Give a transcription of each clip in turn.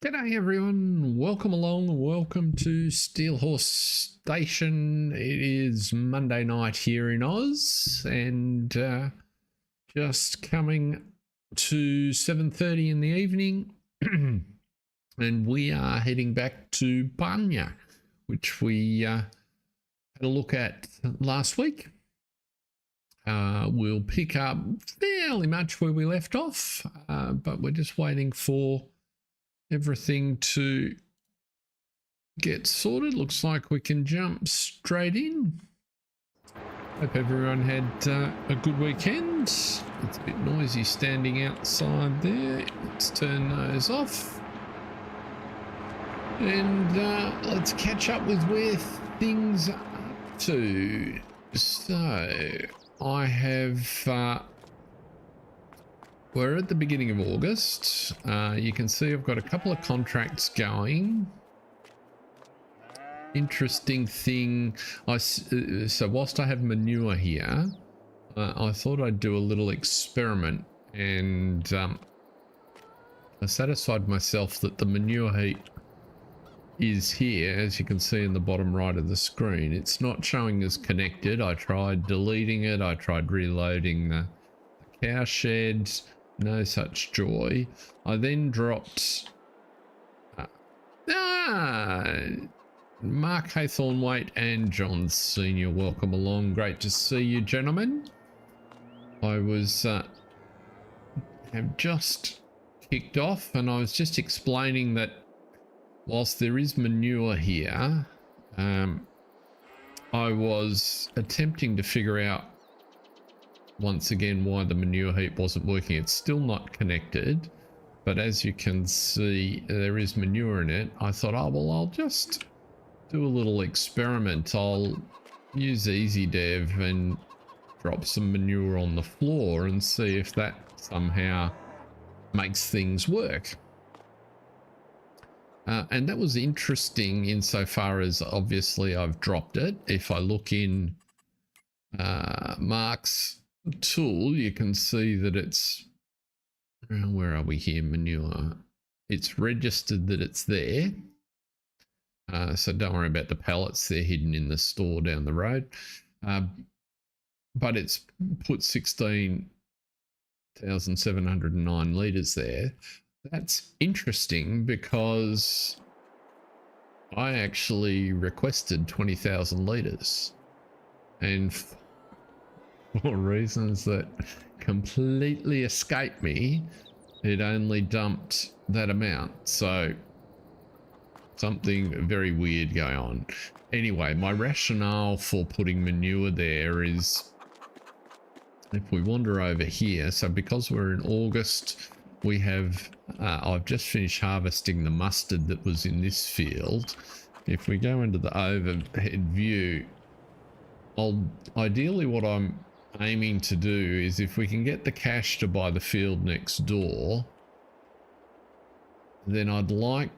G'day everyone, welcome along, welcome to Steel Horse Station. It is Monday night here in Oz and just coming to 7:30 in the evening and we are heading back to Pallengey, which we had a look at last week. We'll pick up fairly much where we left off, but we're just waiting for everything to get sorted. Looks like we can jump straight in. Hope everyone had a good weekend. It's a bit noisy standing outside there. Let's turn those off. And let's catch up with where things are up to. So I have we're at the beginning of August. You can see I've got a couple of contracts going. Interesting thing, so whilst I have manure here, I thought I'd do a little experiment, and I satisfied myself that the manure heap is here, as you can see in the bottom right of the screen. It's not showing as connected. I tried deleting it, I tried reloading the cow shed. No such joy. I then dropped Mark Haythornwaite and John Senior. Welcome along. Great to see you, gentlemen. I was have just kicked off, and I was just explaining that whilst there is manure here, I was attempting to figure out once again why the manure heap wasn't working. It's still not connected, but as you can see there is manure in it. I thought, oh well, I'll just do a little experiment. I'll use EasyDev and drop some manure on the floor and see if that somehow makes things work. And that was interesting insofar as obviously I've dropped it. If I look in Mark's tool, you can see that it's, where are we here, manure, it's registered that it's there, so don't worry about the pallets, they're hidden in the store down the road, but it's put 16,709 litres there. That's interesting because I actually requested 20,000 litres, and for reasons that completely escape me, it only dumped that amount. So something very weird going on. Anyway, my rationale for putting manure there is, if we wander over here, so because we're in August, we have I've just finished harvesting the mustard that was in this field. If we go into the overhead view, ideally what I'm aiming to do is, if we can get the cash to buy the field next door, then I'd like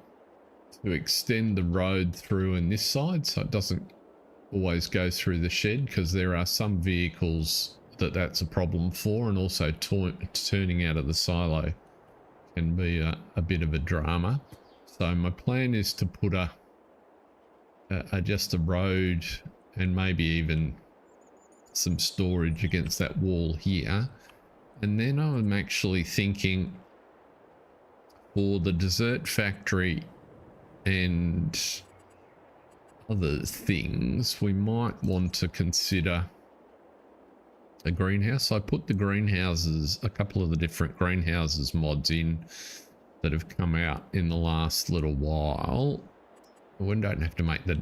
to extend the road through in this side so it doesn't always go through the shed, because there are some vehicles that's a problem for, and also turning out of the silo can be a bit of a drama. So my plan is to put just a road and maybe even some storage against that wall here. And then I'm actually thinking for the dessert factory and other things, we might want to consider a greenhouse. I put the greenhouses, a couple of the different greenhouses mods in that have come out in the last little while. We don't have to make the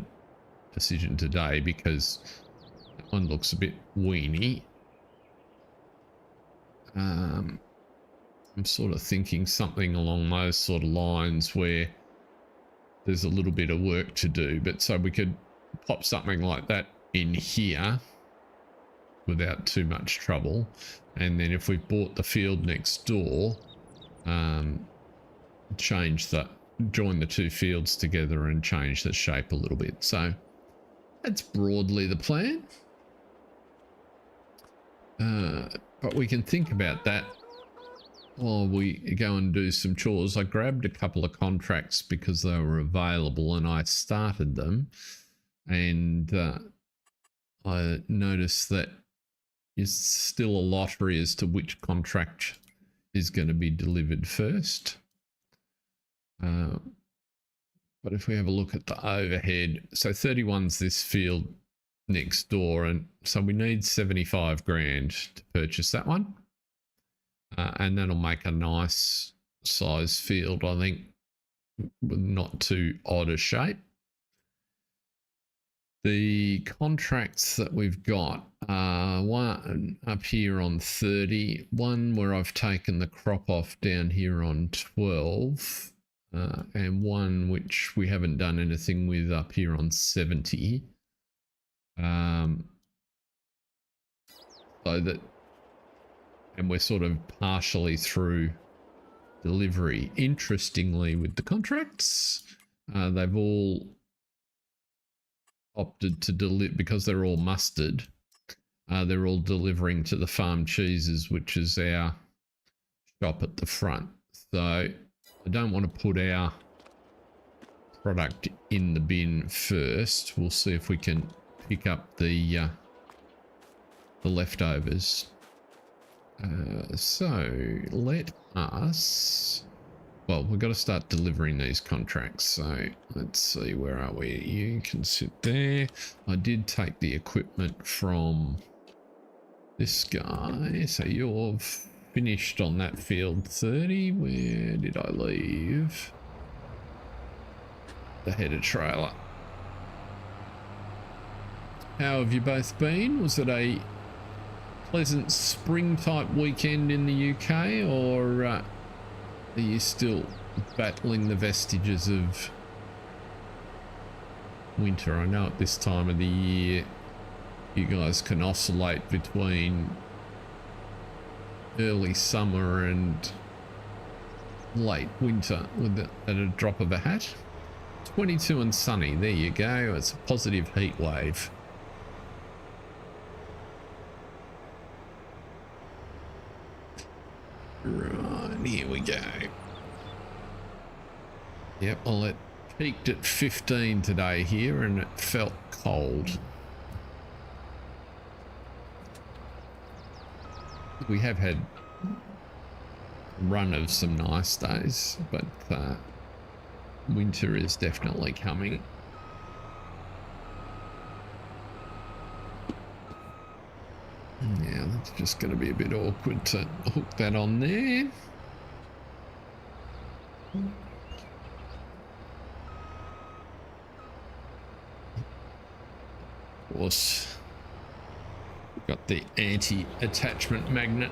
decision today because that one looks a bit weeny. I'm sort of thinking something along those sort of lines where there's a little bit of work to do, but so we could pop something like that in here without too much trouble. And then if we bought the field next door, join the two fields together and change the shape a little bit. So that's broadly the plan. But we can think about that while we go and do some chores, I grabbed a couple of contracts because they were available and I started them. And I noticed that it's still a lottery as to which contract is going to be delivered first. But if we have a look at the overhead, so 31's this field next door, and so we need 75 grand to purchase that one. And that'll make a nice size field, I think, with not too odd a shape. The contracts that we've got are one up here on 30, one where I've taken the crop off down here on 12, and one which we haven't done anything with up here on 70. So that, and we're sort of partially through delivery. Interestingly, with the contracts, they've all opted to deliver, because they're all mustard, they're all delivering to the Farm Cheeses, which is our shop at the front. So I don't want to put our product in the bin first. We'll see if we can pick up the leftovers. So let us, well, we've got to start delivering these contracts. So let's see, where are we? You can sit there. I did take the equipment from this guy. So you're finished on that field 30. Where did I leave the header trailer? How have you both been? Was it a pleasant spring type weekend in the UK, or are you still battling the vestiges of winter? I know at this time of the year you guys can oscillate between early summer and late winter at a drop of a hat. 22 and sunny, there you go. It's a positive heat wave. Right, here we go. Yep, well, it peaked at 15 today here and it felt cold. We have had a run of some nice days, but winter is definitely coming. Yeah, that's just going to be a bit awkward to hook that on there. Of course, we've got the anti-attachment magnet.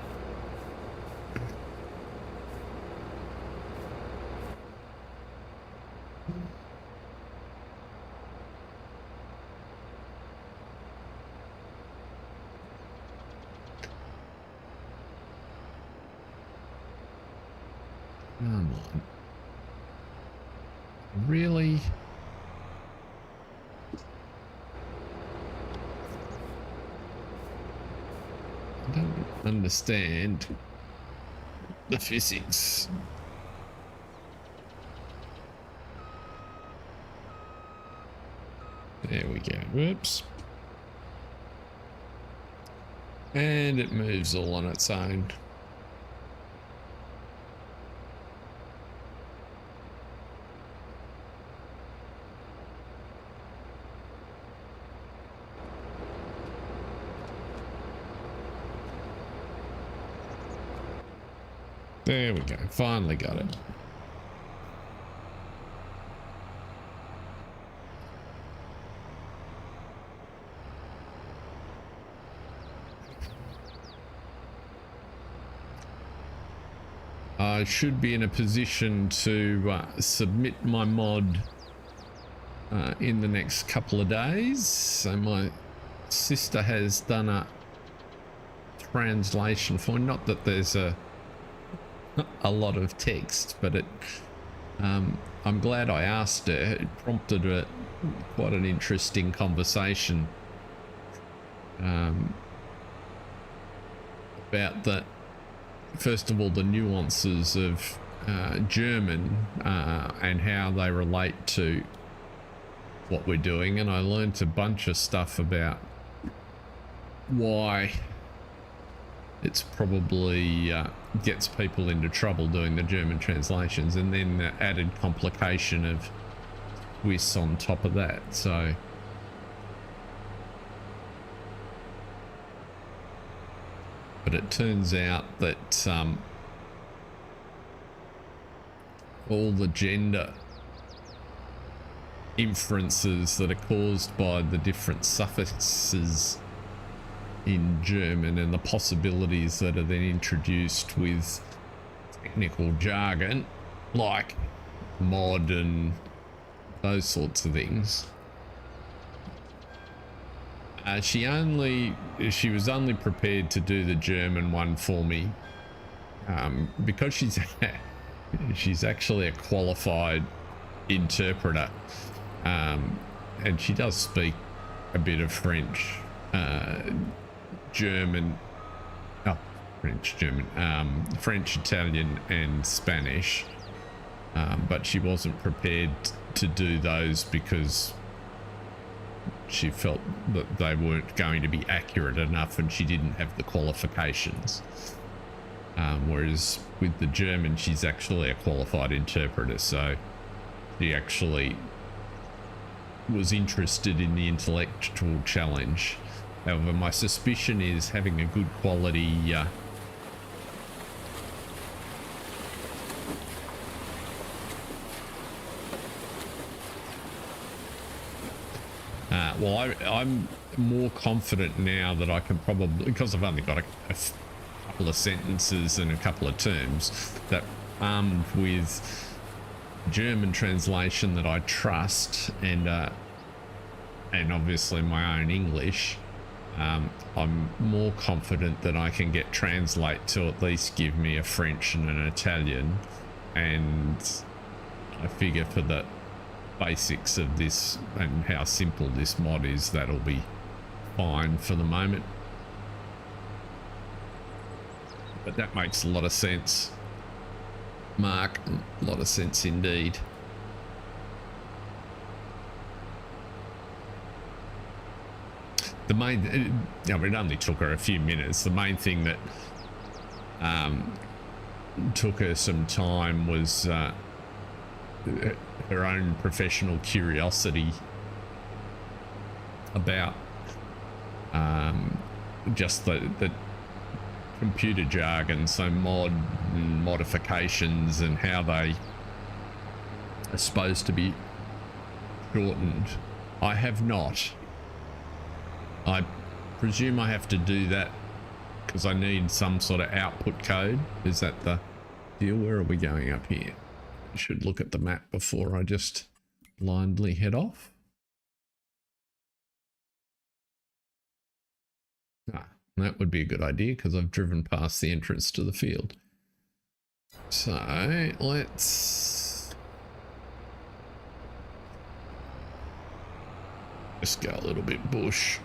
Come on. Really? I don't understand the physics. There we go. Whoops. And it moves all on its own. There we go. Finally got it. I should be in a position to submit my mod in the next couple of days. So my sister has done a translation for me. Not that there's a lot of text, but it I'm glad I asked her. It prompted quite an interesting conversation about first of all, the nuances of German and how they relate to what we're doing, and I learned a bunch of stuff about why it's probably gets people into trouble doing the German translations, and then the added complication of Swiss on top of that. So but it turns out that all the gender inferences that are caused by the different suffixes in German and the possibilities that are then introduced with technical jargon like mod and those sorts of things. She was only prepared to do the German one for me because she's actually a qualified interpreter, and she does speak a bit of French, German, French, Italian and Spanish, but she wasn't prepared to do those because she felt that they weren't going to be accurate enough and she didn't have the qualifications. Whereas with the German, she's actually a qualified interpreter, so she actually was interested in the intellectual challenge. However, my suspicion is having a good quality well, I'm more confident now that I can probably, because I've only got a couple of sentences and a couple of terms, that armed with German translation that I trust and obviously my own English, I'm more confident that I can get Translate to at least give me a French and an Italian, and I figure for the basics of this and how simple this mod is, that'll be fine for the moment. But that makes a lot of sense, Mark, a lot of sense indeed. The main, it only took her a few minutes. The main thing that took her some time was her own professional curiosity about just the computer jargon, so mod and modifications and how they are supposed to be shortened. I have not. I presume I have to do that because I need some sort of output code. Is that the deal? Where are we going up here? I should look at the map before I just blindly head off. That would be a good idea because I've driven past the entrance to the field. So let's just go a little bit bush.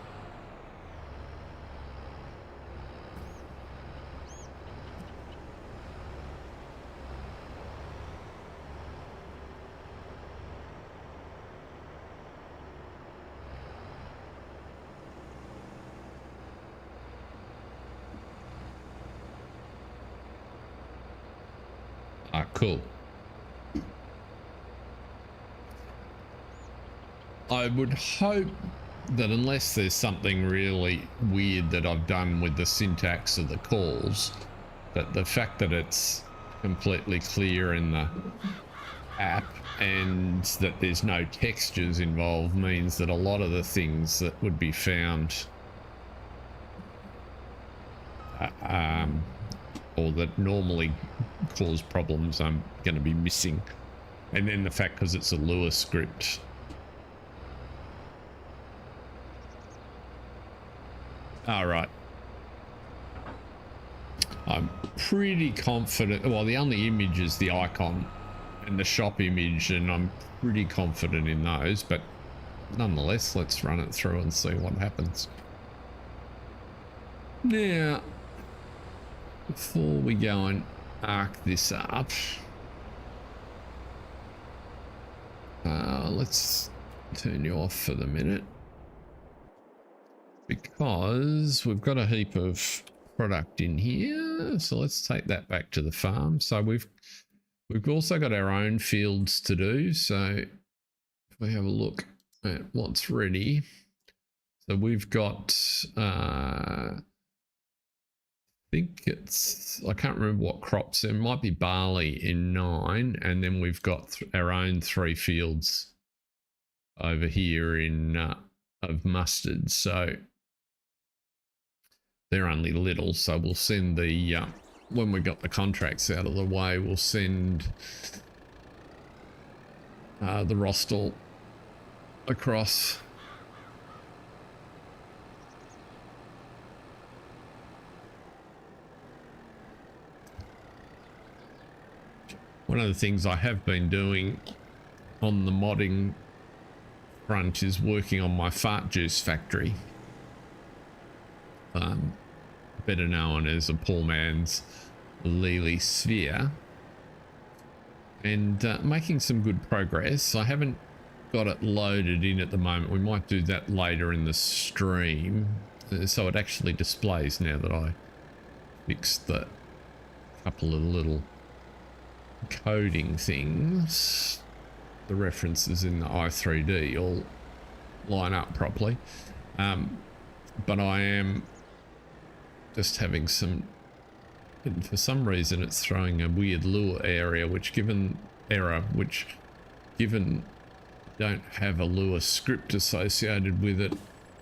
Cool. I would hope that unless there's something really weird that I've done with the syntax of the calls, that the fact that it's completely clear in the app and that there's no textures involved means that a lot of the things that would be found or that normally cause problems I'm going to be missing. And then the fact because it's a Lua script. All right. I'm pretty confident. Well, the only image is the icon and the shop image, and I'm pretty confident in those, but nonetheless, let's run it through and see what happens. Now, before we go and arc this up, let's turn you off for the minute, because we've got a heap of product in here. So let's take that back to the farm. So we've also got our own fields to do. So if we have a look at what's ready, so we've got I think it's, I can't remember what crops. There might be barley in 9, and then we've got our own 3 fields over here in of mustard. So they're only little. So we'll send the when we got the contracts out of the way, we'll send the rostel across. One of the things I have been doing on the modding front is working on my fart juice factory, better known as a poor man's Lily sphere, and making some good progress. I haven't got it loaded in at the moment. We might do that later in the stream, so it actually displays now that I fixed the couple of little coding things. The references in the i3D all line up properly, but I am just having some, and for some reason it's throwing a weird lure area, which given don't have a lure script associated with it,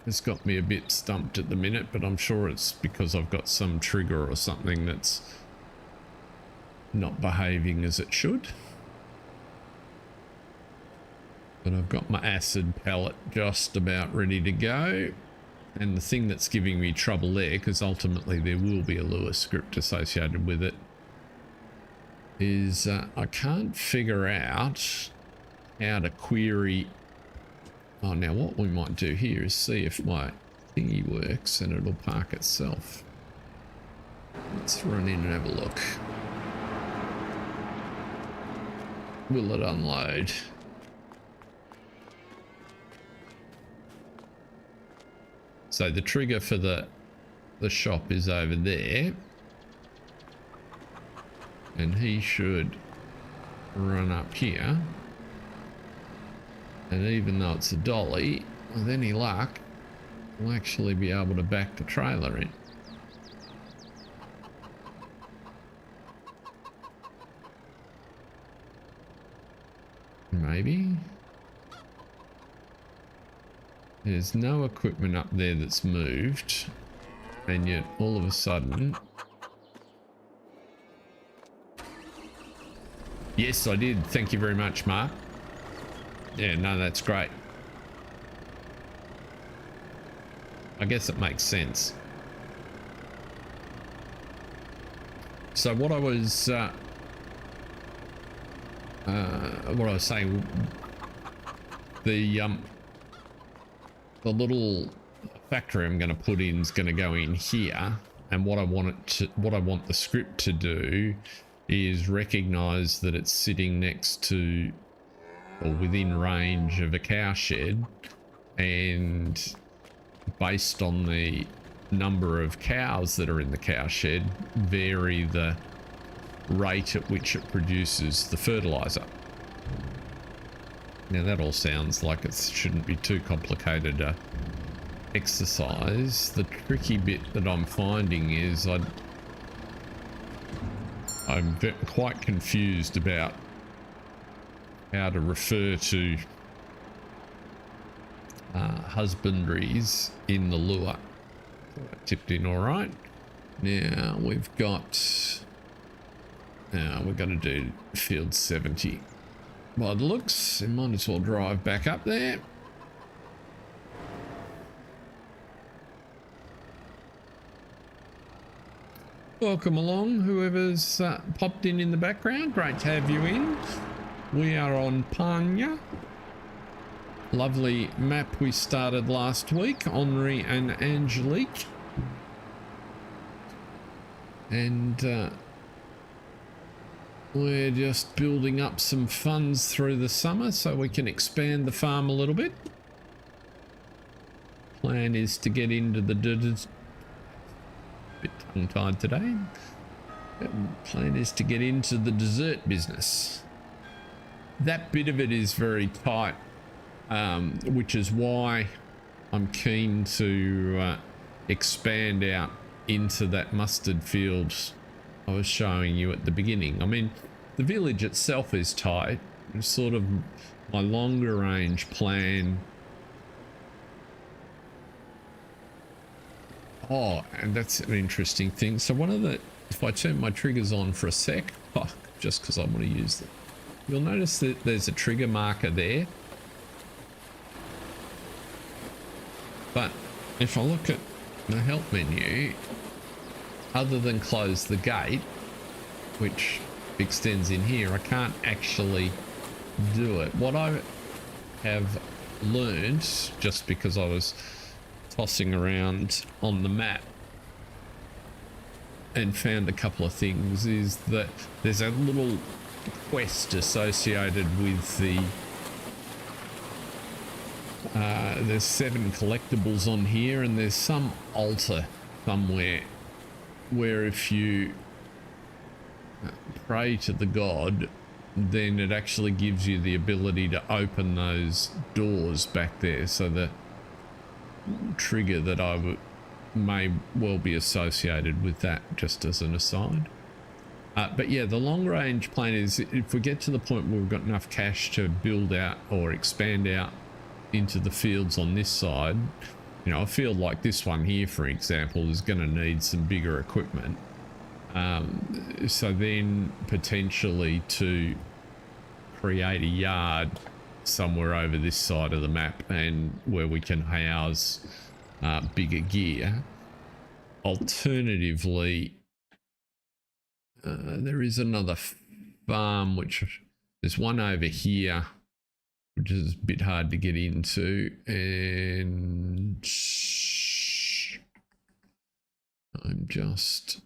has got me a bit stumped at the minute. But I'm sure it's because I've got some trigger or something that's not behaving as it should. But I've got my acid pellet just about ready to go, and the thing that's giving me trouble there, because ultimately there will be a lure script associated with it, is I can't figure out how to query. Oh, now what we might do here is see if my thingy works, and it'll park itself. Let's run in and have a look. Will it unload? So the trigger for the shop is over there, and he should run up here, and even though it's a dolly, with any luck we'll actually be able to back the trailer in. Maybe. There's no equipment up there that's moved, and yet all of a sudden... Yes, I did. Thank you very much, Mark. Yeah, no, that's great. I guess it makes sense. So what I was saying, the little factory I'm going to put in is going to go in here, and what I want the script to do is recognize that it's sitting next to or within range of a cow shed, and based on the number of cows that are in the cow shed, vary the rate at which it produces the fertilizer. Now that all sounds like it shouldn't be too complicated a exercise. The tricky bit that I'm finding is I'm quite confused about how to refer to husbandries in the lure. Tipped in all right. Now we've got we're going to do field 70. By the looks, I might as well drive back up there. Welcome along, whoever's popped in the background. Great to have you in. We are on Pallengey. Lovely map we started last week, Henri and Angelique. and we're just building up some funds through the summer so we can expand the farm a little bit. Plan is to get into the bit tongue-tied today. Plan is to get into the dessert business. That bit of it is very tight, which is why I'm keen to expand out into that mustard field I was showing you at the beginning. I mean, the village itself is tight. It's sort of my longer range plan. Oh, and that's an interesting thing. So one of the, if I turn my triggers on for a sec, just because I want to use them, you'll notice that there's a trigger marker there. But if I look at the help menu, other than close the gate, which extends in here, I can't actually do it. What I have learned, just because I was tossing around on the map and found a couple of things, is that there's a little quest associated with the there's 7 collectibles on here, and there's some altar somewhere where if you pray to the god, then it actually gives you the ability to open those doors back there. So the trigger that I may well be associated with that, just as an aside. But yeah, the long range plan is if we get to the point where we've got enough cash to build out or expand out into the fields on this side, you know, a field like this one here, for example, is going to need some bigger equipment. So then potentially to create a yard somewhere over this side of the map and where we can house bigger gear. Alternatively, there is another farm, which there's one over here, which is a bit hard to get into, and I'm just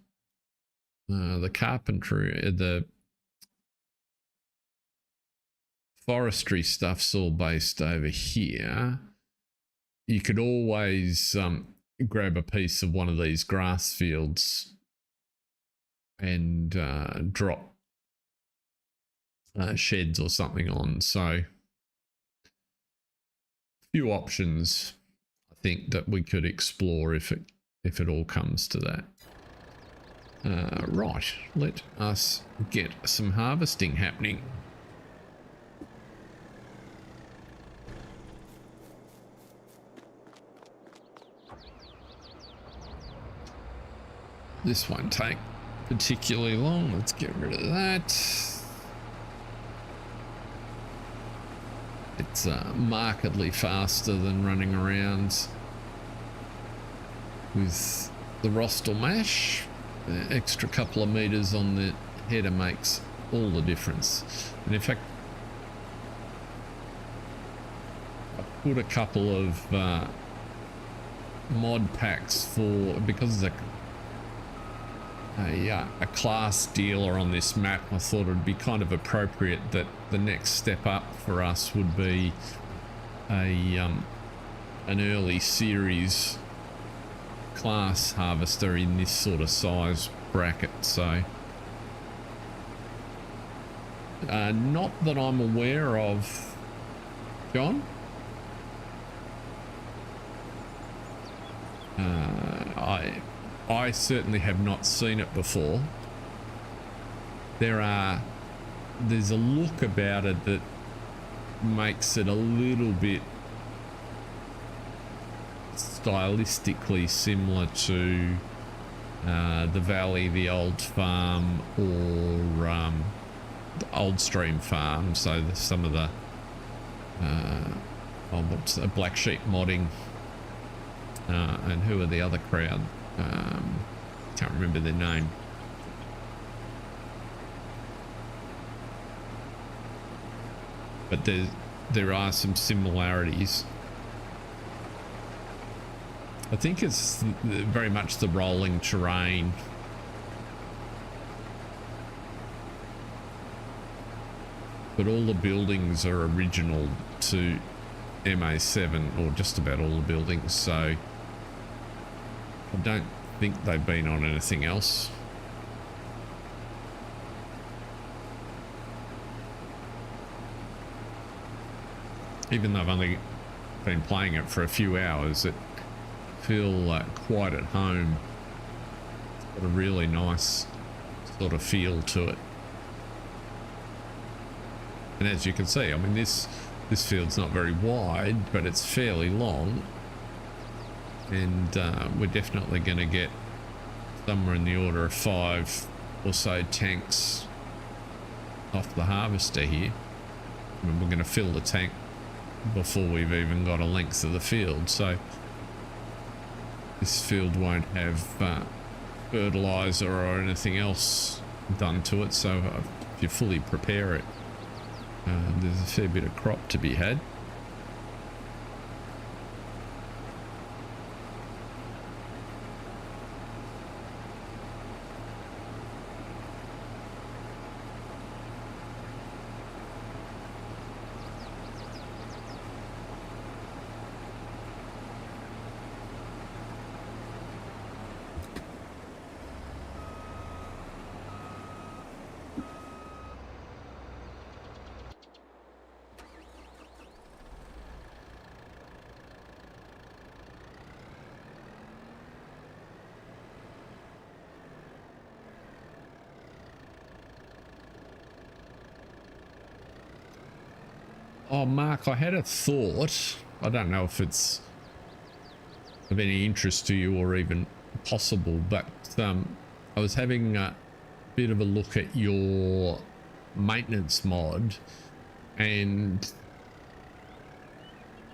the carpentry, the forestry stuff's all based over here. You could always grab a piece of one of these grass fields and drop sheds or something on. So few options I think that we could explore if it all comes to that. Right, let us get some harvesting happening. This won't take particularly long. Let's get rid of that. It's markedly faster than running around with the Rostel mash. The extra couple of meters on the header makes all the difference. And in fact, I put a couple of mod packs for, because it's a class dealer on this map, I thought it would be kind of appropriate that the next step up for us would be an early series class harvester in this sort of size bracket. So not that I'm aware of, John. I certainly have not seen it before. There's a look about it that makes it a little bit stylistically similar to the Valley, the Old Farm, or the Old Stream Farm. So some of the what's the Black Sheep modding, and who are the other crowd? Can't remember their name. But there are some similarities. I think it's very much the rolling terrain but all the buildings are original to MA7, or just about all the buildings, so I don't think they've been on anything else. Even though I've only been playing it for a few hours, it feels quite at home. It's got a really nice sort of feel to it. And as you can see, I mean, this field's not very wide, but it's fairly long. And we're definitely going to get somewhere in the order of 5 or so tanks off the harvester here. And we're going to fill the tank before we've even got a length of the field. So this field won't have fertilizer or anything else done to it. So if you fully prepare it, there's a fair bit of crop to be had. Oh, Mark, I had a thought. I don't know if it's of any interest to you or even possible, but I was having a bit of a look at your maintenance mod, and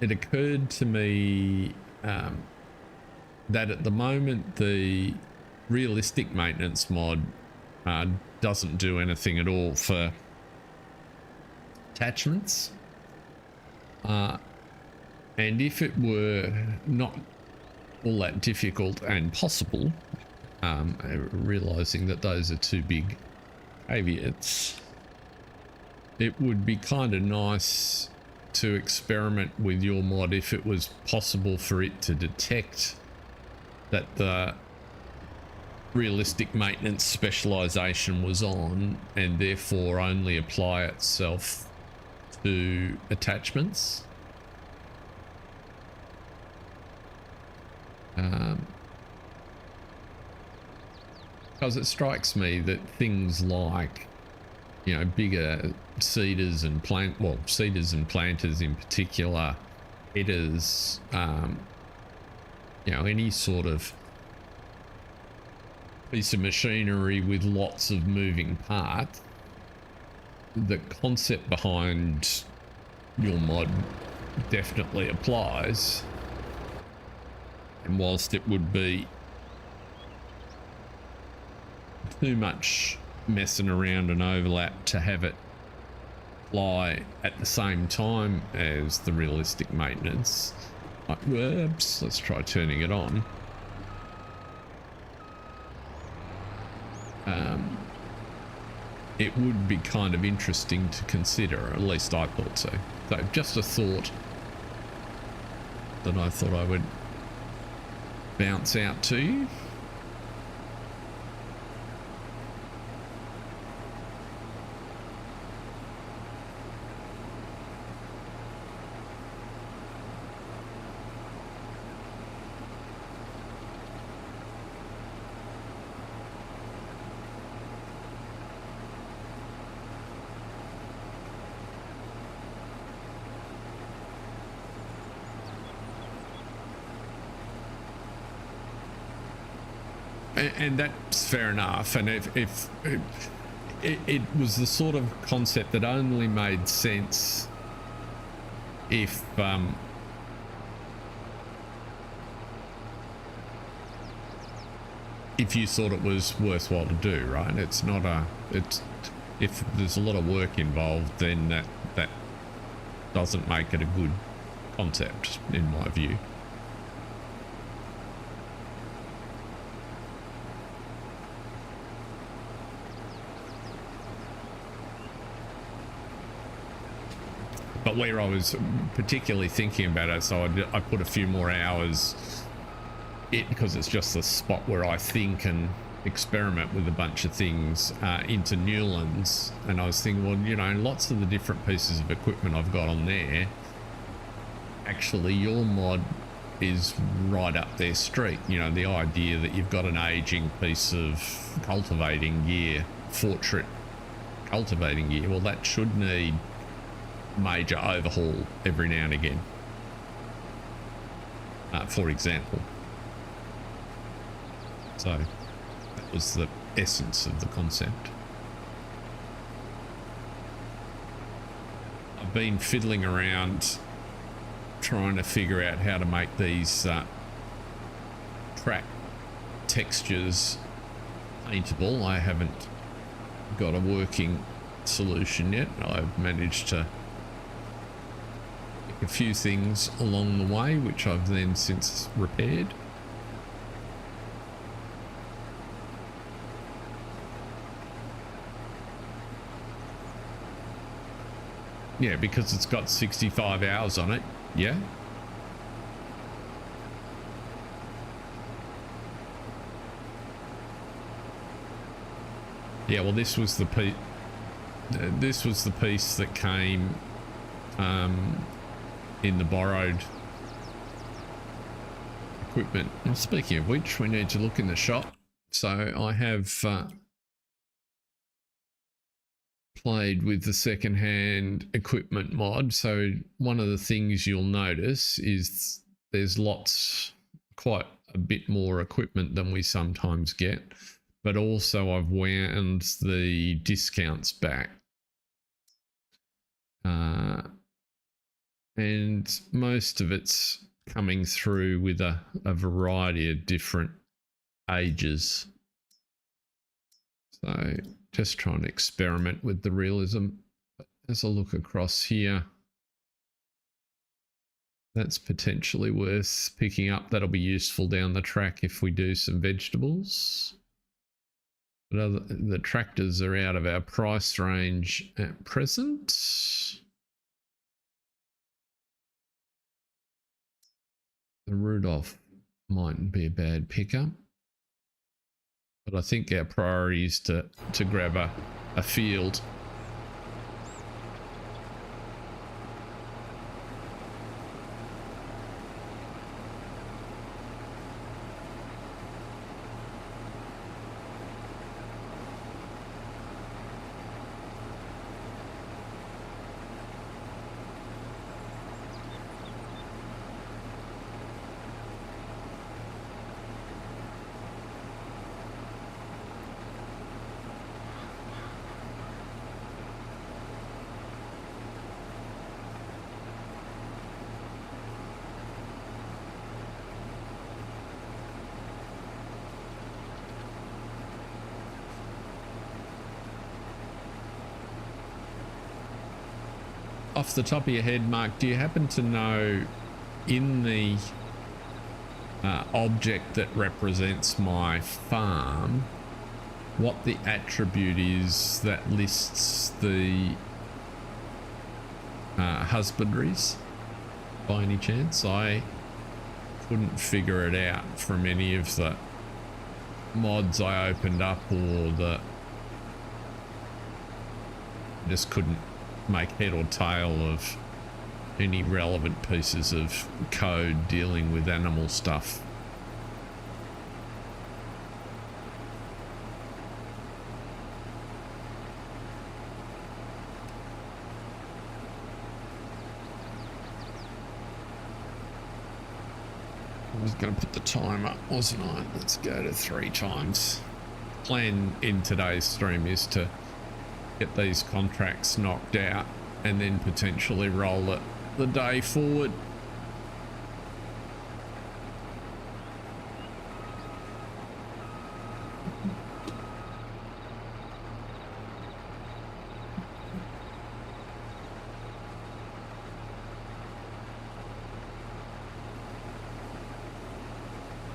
it occurred to me that at the moment the realistic maintenance mod doesn't do anything at all for attachments. And if it were not all that difficult and possible, realizing that those are two big caveats, it would be kind of nice to experiment with your mod if it was possible for it to detect that the realistic maintenance specialization was on and therefore only apply itself to attachments. Because it strikes me that things like, you know, bigger seeders and seeders and planters in particular, headers, you know, any sort of piece of machinery with lots of moving parts, the concept behind your mod definitely applies. And whilst it would be too much messing around and overlap to have it apply at the same time as the realistic maintenance, whoops, let's try turning it on. It would be kind of interesting to consider, at least I thought so. So just a thought that I thought I would bounce out to you. And that's fair enough. And if it was the sort of concept that only made sense if you thought it was worthwhile to do, right? It's not if there's a lot of work involved, then that doesn't make it a good concept in my view. But where I was particularly thinking about it, so I put a few more hours because it's just a spot where I think and experiment with a bunch of things into Newlands. And I was thinking, well, you know, lots of the different pieces of equipment I've got on there, actually your mod is right up their street. You know, the idea that you've got an aging piece of cultivating gear, portrait cultivating gear, well, that should need major overhaul every now and again, for example. So that was the essence of the concept. I've been fiddling around trying to figure out how to make these track textures paintable. I haven't got a working solution yet. I've managed to a few things along the way, which I've then since repaired. Yeah, because it's got 65 hours on it. Yeah. Yeah, well, this was the piece that came in the borrowed equipment. Well, speaking of which, we need to look in the shop. So I have played with the secondhand equipment mod. So one of the things you'll notice is there's quite a bit more equipment than we sometimes get, but also I've wound the discounts back. And most of it's coming through with a variety of different ages. So just trying to experiment with the realism. But as I look across here, that's potentially worth picking up. That'll be useful down the track if we do some vegetables. But the tractors are out of our price range at present. The Rudolph mightn't be a bad pickup, but I think our priority is to grab a field. Off the top of your head, Mark, do you happen to know in the object that represents my farm what the attribute is that lists the husbandries by any chance? I couldn't figure it out from any of the mods I opened up, or just couldn't make head or tail of any relevant pieces of code dealing with animal stuff. I was going to put the time up, wasn't I? Let's go to 3 times. Plan in today's stream is to get these contracts knocked out and then potentially roll it the day forward.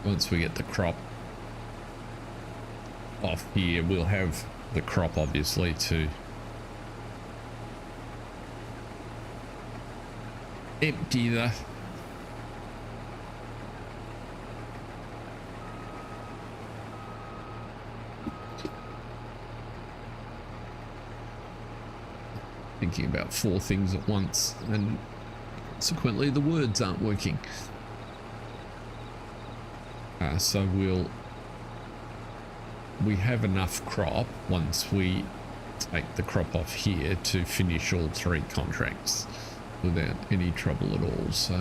Once we get the crop off here, we'll have the crop obviously to empty the thinking about 4 things at once, and consequently the words aren't working. So we have enough crop once we take the crop off here to finish all 3 contracts without any trouble at all. So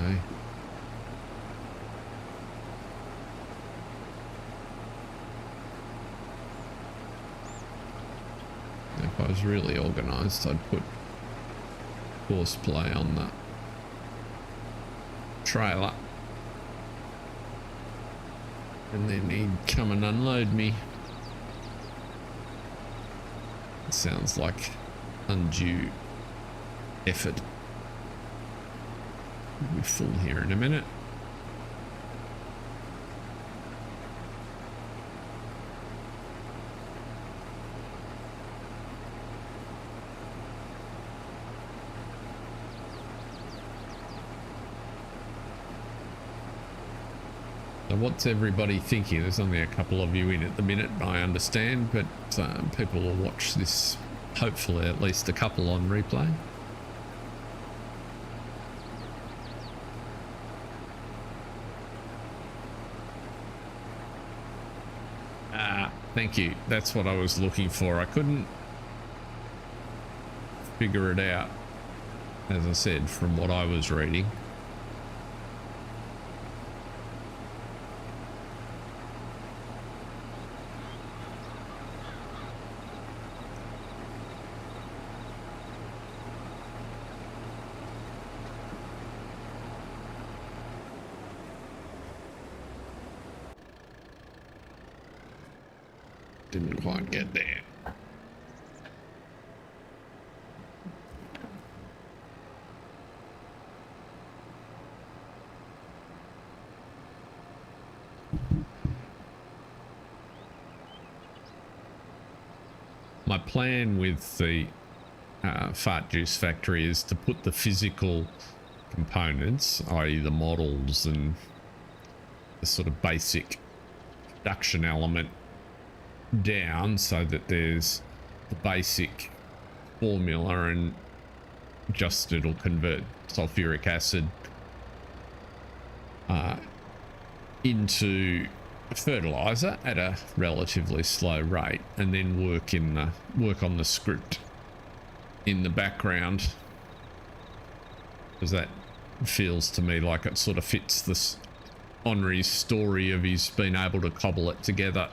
if I was really organized, I'd put Crossplay on the trailer and then he'd come and unload me. It sounds like undue effort. We'll be full here in a minute. So what's everybody thinking? There's only a couple of you in at the minute, I understand, but people will watch this, hopefully at least a couple on replay. Thank you. That's what I was looking for. I couldn't figure it out, as I said, from what I was reading. Didn't quite get there. My plan with the fart juice factory is to put the physical components, i.e. the models and the sort of basic production element, down so that there's the basic formula and just it'll convert sulfuric acid into fertilizer at a relatively slow rate, and then work on the script in the background, because that feels to me like it sort of fits this Henri's story of he's been able to cobble it together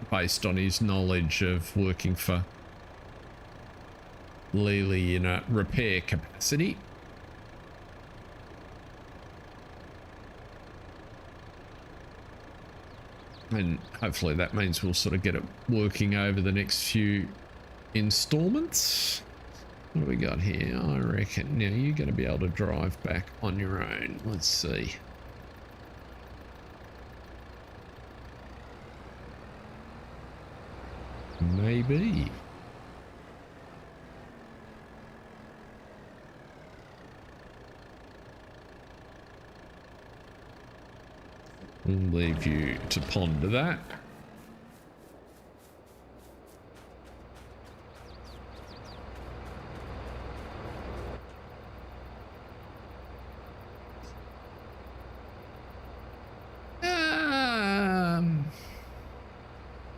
based on his knowledge of working for Lely in a repair capacity. And hopefully that means we'll sort of get it working over the next few installments. What do we got here? I reckon now you're going to be able to drive back on your own. Let's see. Maybe. We'll leave you to ponder that.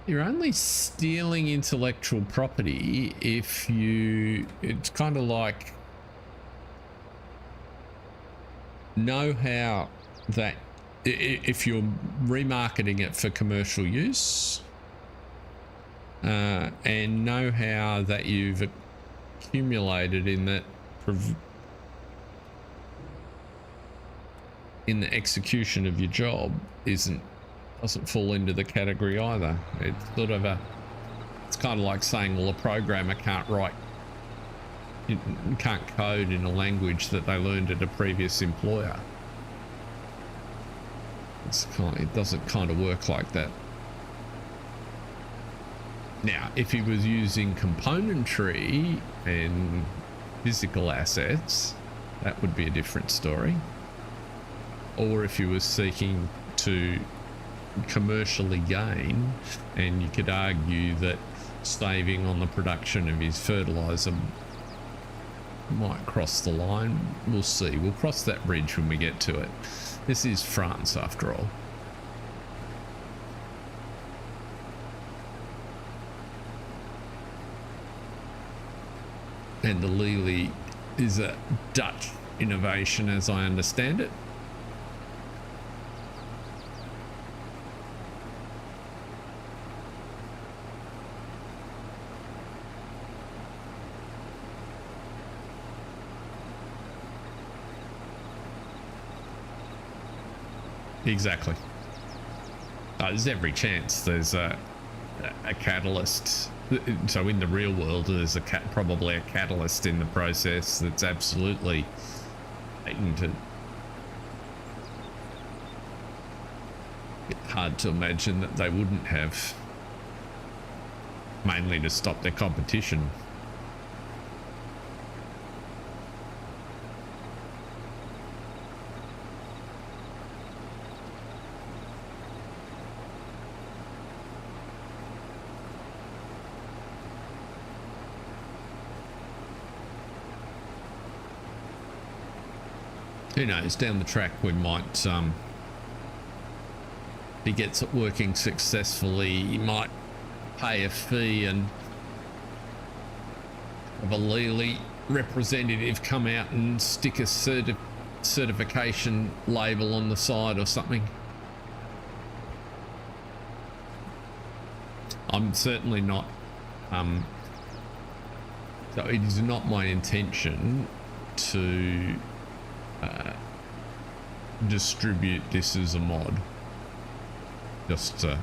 You're only stealing intellectual property if you, it's kind of like know-how that if you're remarketing it for commercial use, and know-how that you've accumulated in that in the execution of your job doesn't fall into the category either. It's sort of it's kind of like saying, well, a programmer can't can't code in a language that they learned at a previous employer. It doesn't kind of work like that. Now, if he was using componentry and physical assets, that would be a different story. Or if he was seeking to commercially gain, and you could argue that saving on the production of his fertilizer might cross the line. We'll see. We'll cross that bridge when we get to it. This is France after all. And the Lily is a Dutch innovation as I understand it. Exactly. There's every chance there's a catalyst. So in the real world, there's probably a catalyst in the process that's absolutely patented. It's hard to imagine that they wouldn't have, mainly to stop their competition. Who knows, down the track we might, if he gets it working successfully, he might pay a fee and have a Lely representative come out and stick a certification label on the side or something. I'm certainly not, so it is not my intention to distribute this as a mod, just to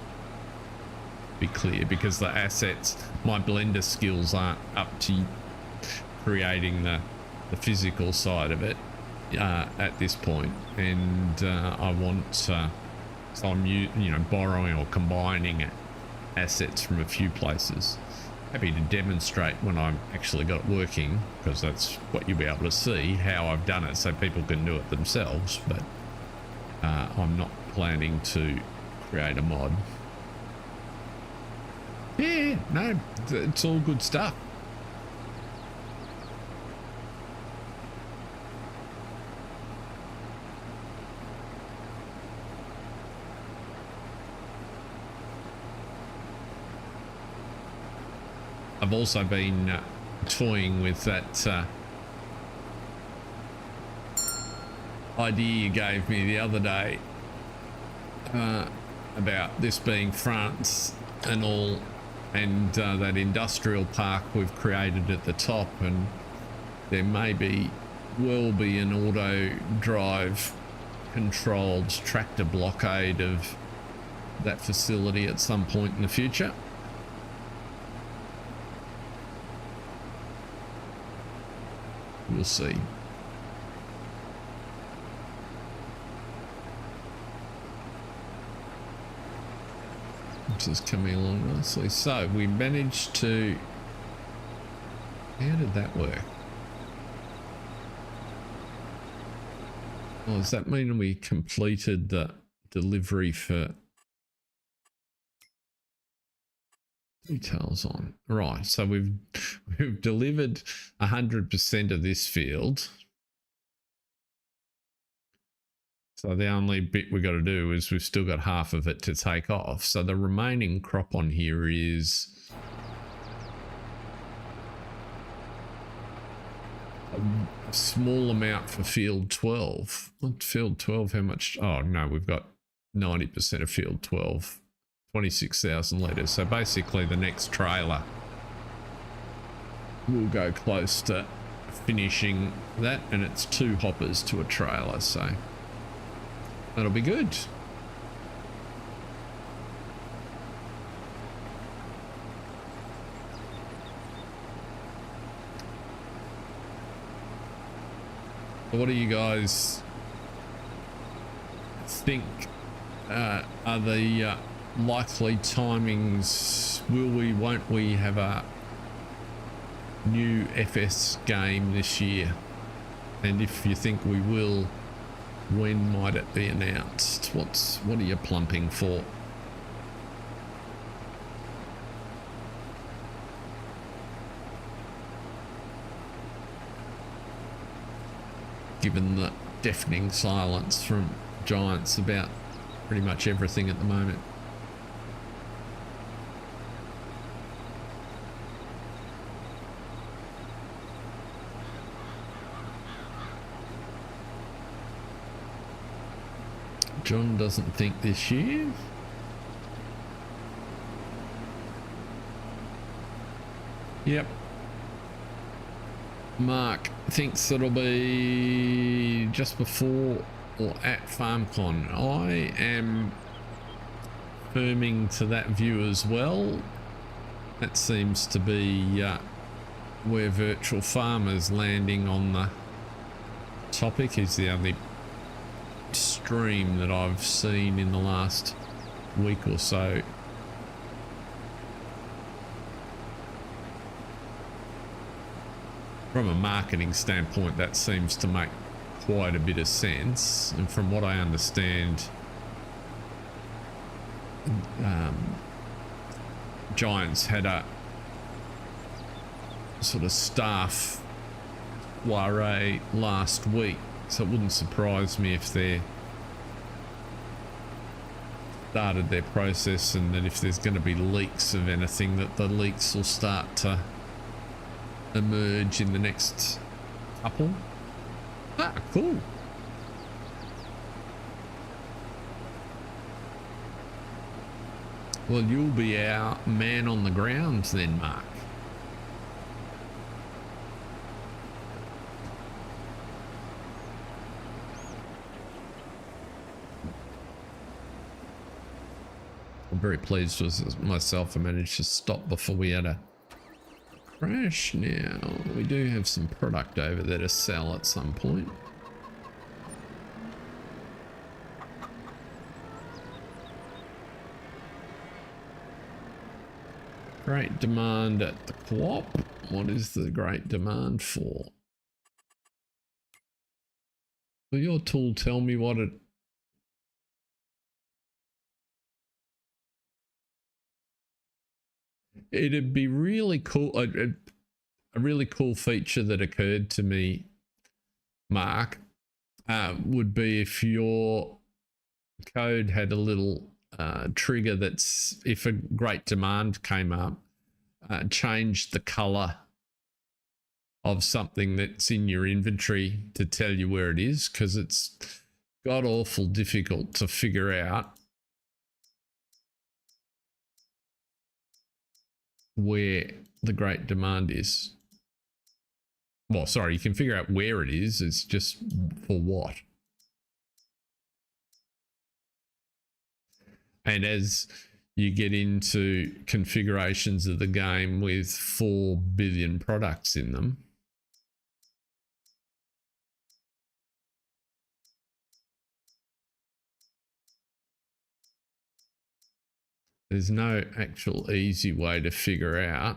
be clear, because the assets, my blender skills aren't up to creating the physical side of it at this point, and I want so I'm borrowing or combining assets from a few places. Happy to demonstrate when I've actually got it working, because that's what you'll be able to see, how I've done it, so people can do it themselves. But I'm not planning to create a mod. Yeah, no, it's all good stuff. I've also been toying with that idea you gave me the other day about this being France and all, and that industrial park we've created at the top, and there will be an auto drive controlled tractor blockade of that facility at some point in the future. We'll see. This is coming along nicely. So we managed to, how did that work? Oh, does that mean we completed the delivery for details on? Right, so we've delivered 100% of this field. So the only bit we've got to do is we've still got half of it to take off. So the remaining crop on here is a small amount for field 12. What field 12? How much? Oh no, we've got 90% of field 12. 26,000 litres. So basically the next trailer will go close to finishing that, and it's 2 hoppers to a trailer, so that'll be good. What do you guys think are the likely timings? Won't we have a new FS game this year? And if you think we will, when might it be announced? What are you plumping for? Given the deafening silence from Giants about pretty much everything at the moment. John doesn't think this year. Yep. Mark thinks it'll be just before or at FarmCon. I am firming to that view as well. That seems to be where Virtual Farmer's landing on the topic. Is the only stream that I've seen in the last week or so. From a marketing standpoint, that seems to make quite a bit of sense, and from what I understand, Giants had a sort of staff soiree last week, so it wouldn't surprise me if they started their process, and that if there's going to be leaks of anything, that the leaks will start to emerge in the next couple. Ah, cool. Well, you'll be our man on the ground then, Mark. I'm very pleased with myself. I managed to stop before we had a crash. Now, we do have some product over there to sell at some point. Great demand at the co-op. What is the great demand for? Will your tool tell me what it... It'd be really cool. A really cool feature that occurred to me, Mark, would be if your code had a little trigger that's, if a great demand came up, changed the color of something that's in your inventory to tell you where it is, because it's god awful difficult to figure out where the great demand is. Well, sorry, you can figure out where it is. It's just for what. And as you get into configurations of the game with 4 billion products in them, there's no actual easy way to figure out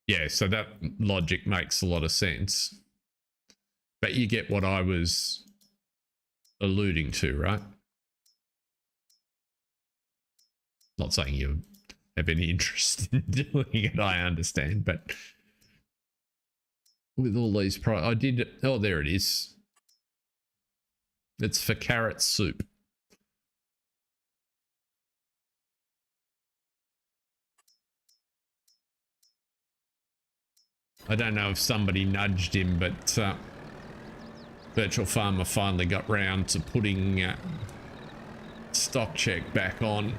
yeah, so that logic makes a lot of sense. But you get what I was alluding to, right? Not saying you have any interest in doing it, I understand, but with all these I did, oh, there it is. It's for carrot soup. I don't know if somebody nudged him, but Virtual Farmer finally got round to putting stock check back on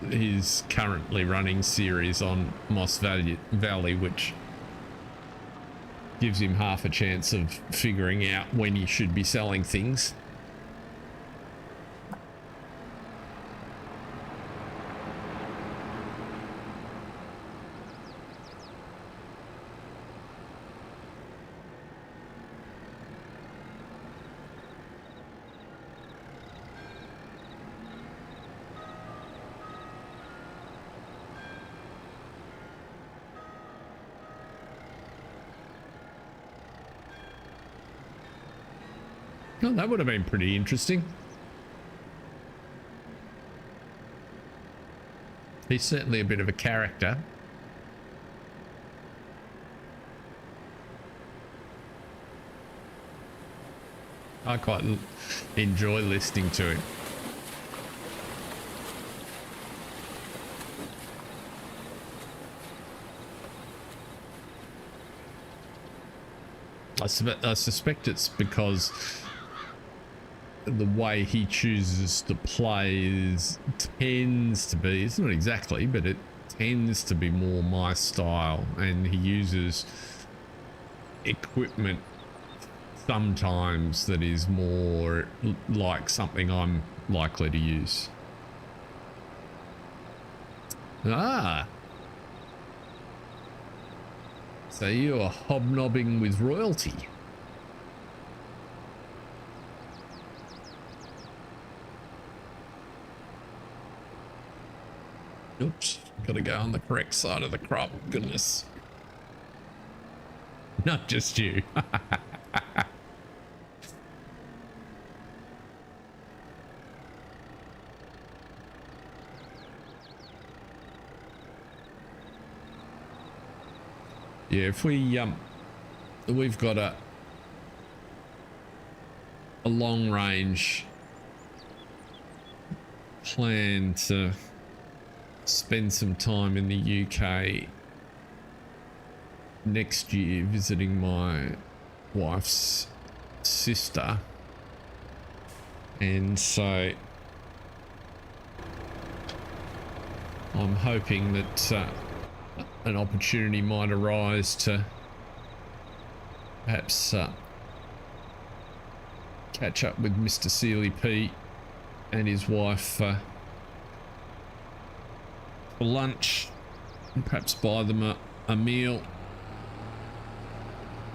his currently running series on Moss Valley, which gives him half a chance of figuring out when he should be selling things. Oh, that would have been pretty interesting. He's certainly a bit of a character. I quite enjoy listening to him. I suspect it's because the way he chooses to play tends to be, it's not exactly, but it tends to be more my style, and he uses equipment sometimes that is more like something I'm likely to use. Ah. So you are hobnobbing with royalty. Oops, gotta go on the correct side of the crop. Goodness. Not just you. Yeah, if we've got a long range plan to spend some time in the UK next year visiting my wife's sister, and so I'm hoping that an opportunity might arise to perhaps catch up with Mr. Sealy Pete and his wife for lunch, and perhaps buy them a meal,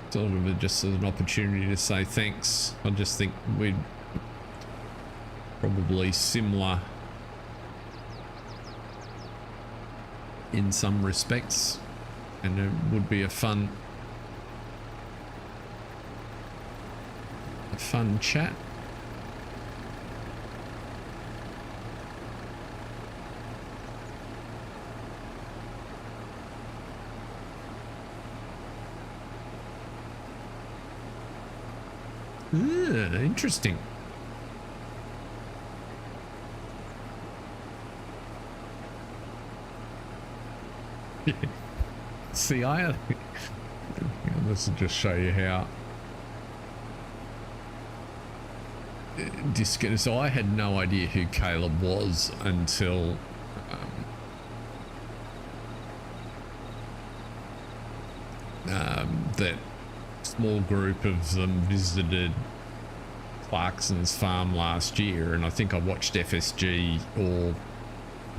sort of just as an opportunity to say thanks. I just think we'd probably similar in some respects, and it would be a fun chat. Interesting. See, this will just show you how disconnected. So I had no idea who Caleb was until that small group of them visited Clarkson's farm last year, and I think I watched FSG or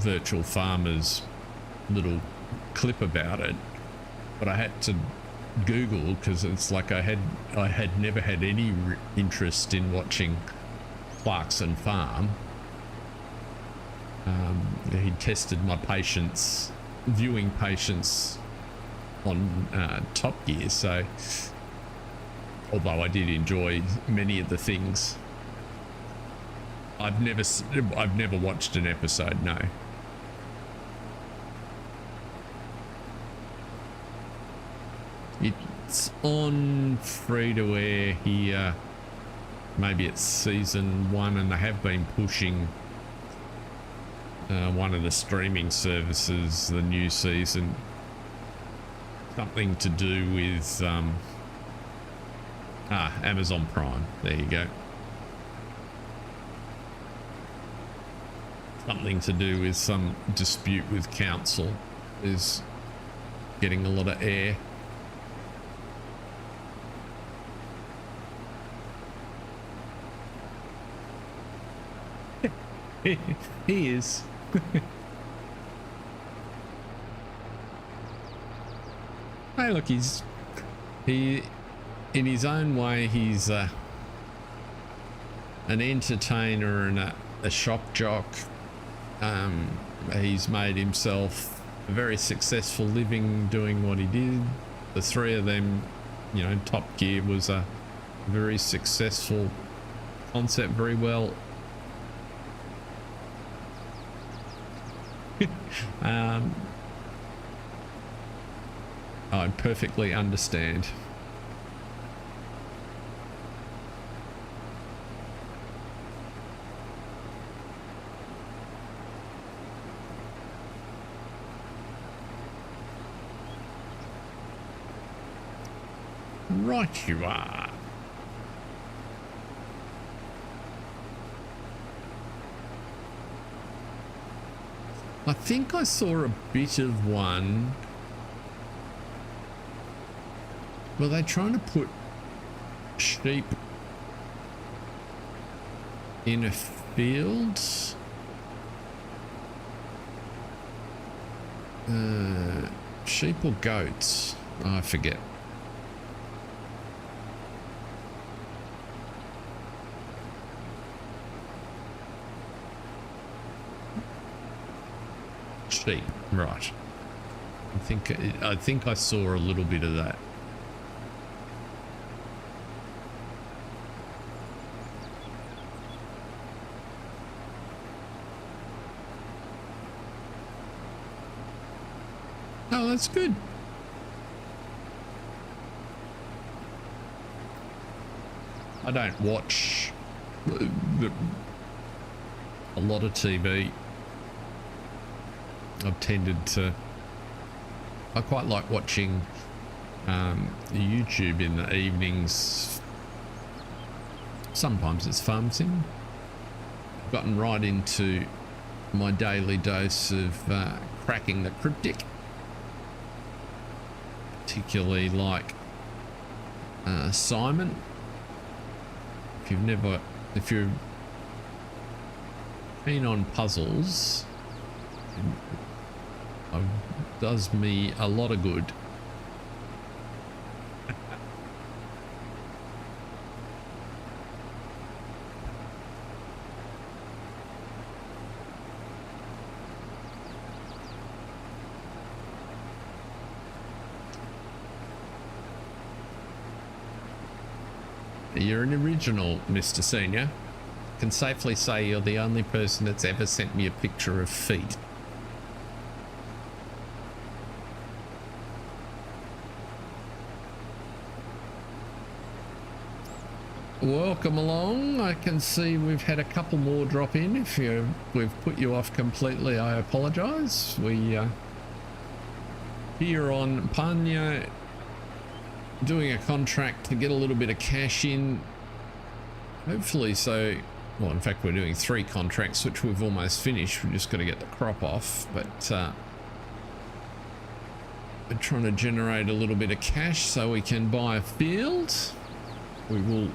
Virtual Farmers little clip about it, but I had to Google because it's like I had never had any interest in watching Clarkson Farm. He tested my viewing patience on Top Gear, so although I did enjoy many of the things, I've never watched an episode. No. It's on free to air here. Maybe it's season 1, and they have been pushing one of the streaming services, the new season, something to do with Amazon Prime. There you go. Something to do with some dispute with council is getting a lot of air. He is. Hey, look, he in his own way, he's an entertainer and a shock jock. He's made himself a very successful living doing what he did. The three of them, you know, Top Gear was a very successful concept very well. I perfectly understand. Right you are. I think I saw a bit of one. Were they trying to put sheep in a field? Sheep or goats? Oh, I forget. Sheep, right. I think I saw a little bit of that. Oh, that's good. I don't watch a lot of TV. I've tended to. I quite like watching YouTube in the evenings. Sometimes it's farm sim. I've gotten right into my daily dose of cracking the cryptic. Particularly like Simon. If you're keen on puzzles, it does me a lot of good. You're an original, Mr. Senior. Can safely say you're the only person that's ever sent me a picture of feet. Welcome along. I can see we've had a couple more drop in. If we've put you off completely, I apologise. We here on Panya doing a contract to get a little bit of cash in, hopefully. So, well, in fact, we're doing 3 contracts, which we've almost finished. We've just got to get the crop off, but we're trying to generate a little bit of cash so we can buy a field. We will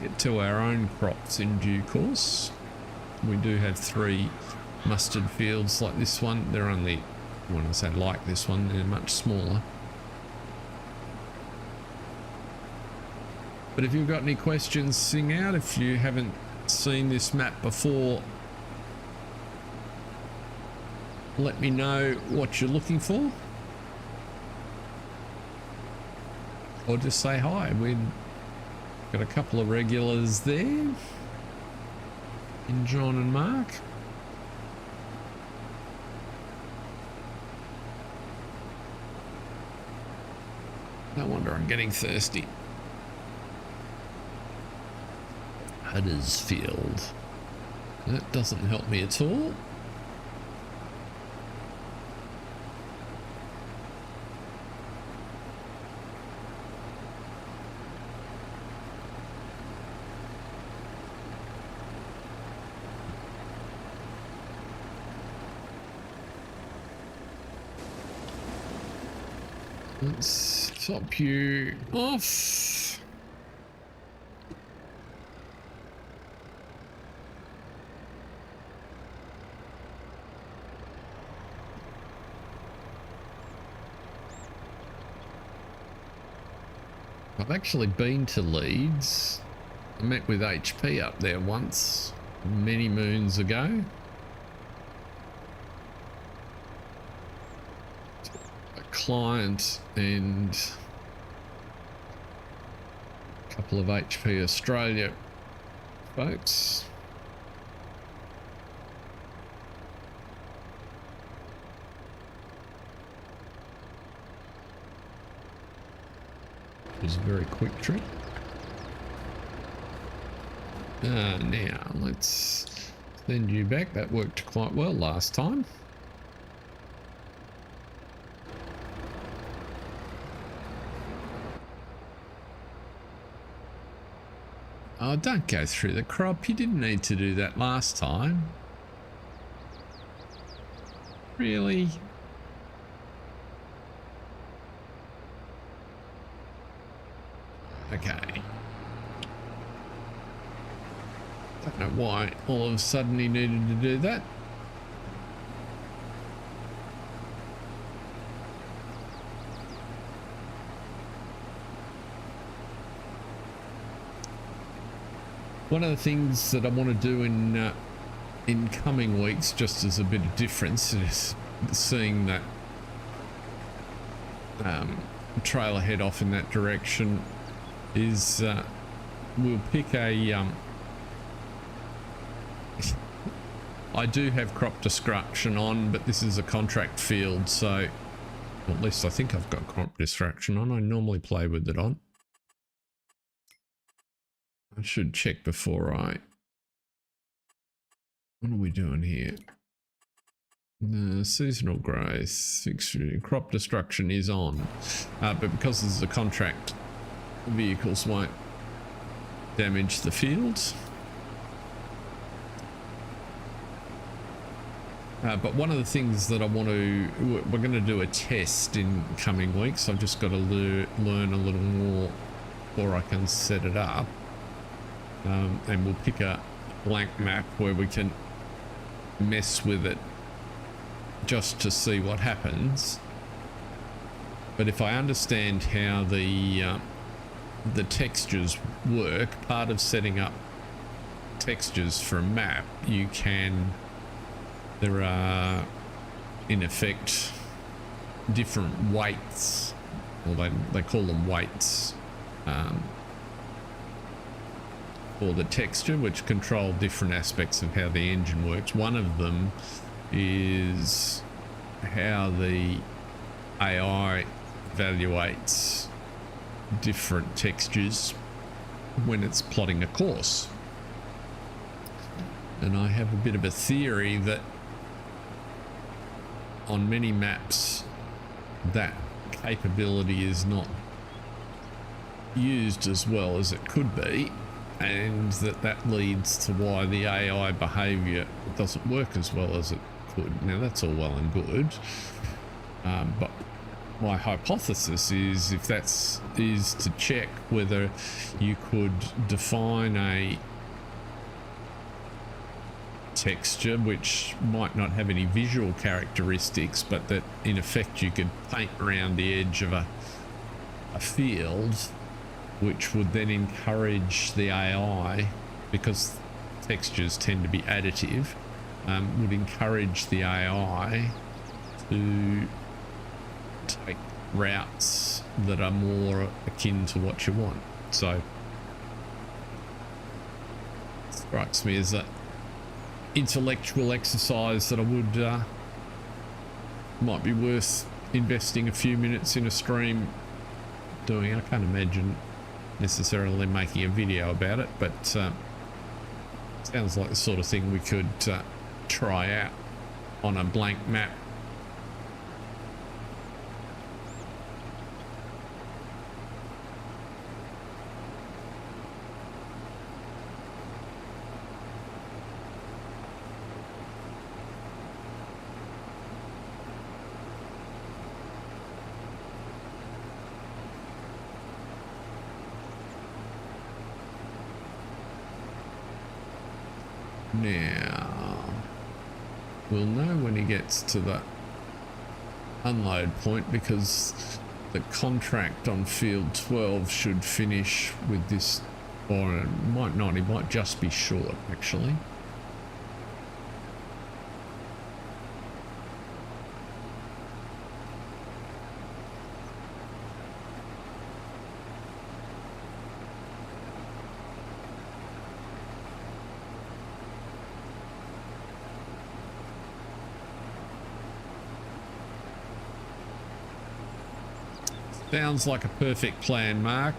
get to our own crops in due course. We do have 3 mustard fields like this one. They're only, when I say like this one, they're much smaller. But if you've got any questions, sing out. If you haven't seen this map before, let me know what you're looking for. Or just say hi. We've got a couple of regulars there in John and Mark. No wonder I'm getting thirsty. Huddersfield. That doesn't help me at all. Let's top you off. I've actually been to Leeds. I met with HP up there once, many moons ago. A client and a couple of HP Australia folks. It was a very quick trip. Now let's send you back. That worked quite well last time. Oh, don't go through the crop. You didn't need to do that last time. Really? Okay. Don't know why all of a sudden he needed to do that. One of the things that I want to do in coming weeks, just as a bit of difference, is seeing that trailer head off in that direction, is we'll pick a I do have crop destruction on, but this is a contract field, so at least I think I've got crop destruction on. I normally play with it on. I should check before I... What are we doing here? Seasonal growth, crop destruction is on, but because this is a contract, vehicles won't damage the fields. But one of the things that I want to... We're going to do a test in coming weeks. I've just got to learn a little more before I can set it up. And we'll pick a blank map where we can mess with it just to see what happens. But if I understand how the textures work, part of setting up textures for a map, you can... There are, in effect, different weights, or they call them weights, for the texture, which control different aspects of how the engine works. One of them is how the AI evaluates different textures when it's plotting a course. And I have a bit of a theory that on many maps that capability is not used as well as it could be, and that leads to why the AI behavior doesn't work as well as it could. Now that's all well and good, but my hypothesis is if that's to check whether you could define a texture which might not have any visual characteristics, but that in effect you could paint around the edge of a field, which would then encourage the AI, because textures tend to be additive, would encourage the AI to take routes that are more akin to what you want. So it strikes me as a intellectual exercise that I would might be worth investing a few minutes in a stream doing. I can't imagine necessarily making a video about it, but sounds like the sort of thing we could try out on a blank map. Now, we'll know when he gets to the unload point, because the contract on field 12 should finish with this, or it might not, it might just be short actually. Sounds like a perfect plan, Mark.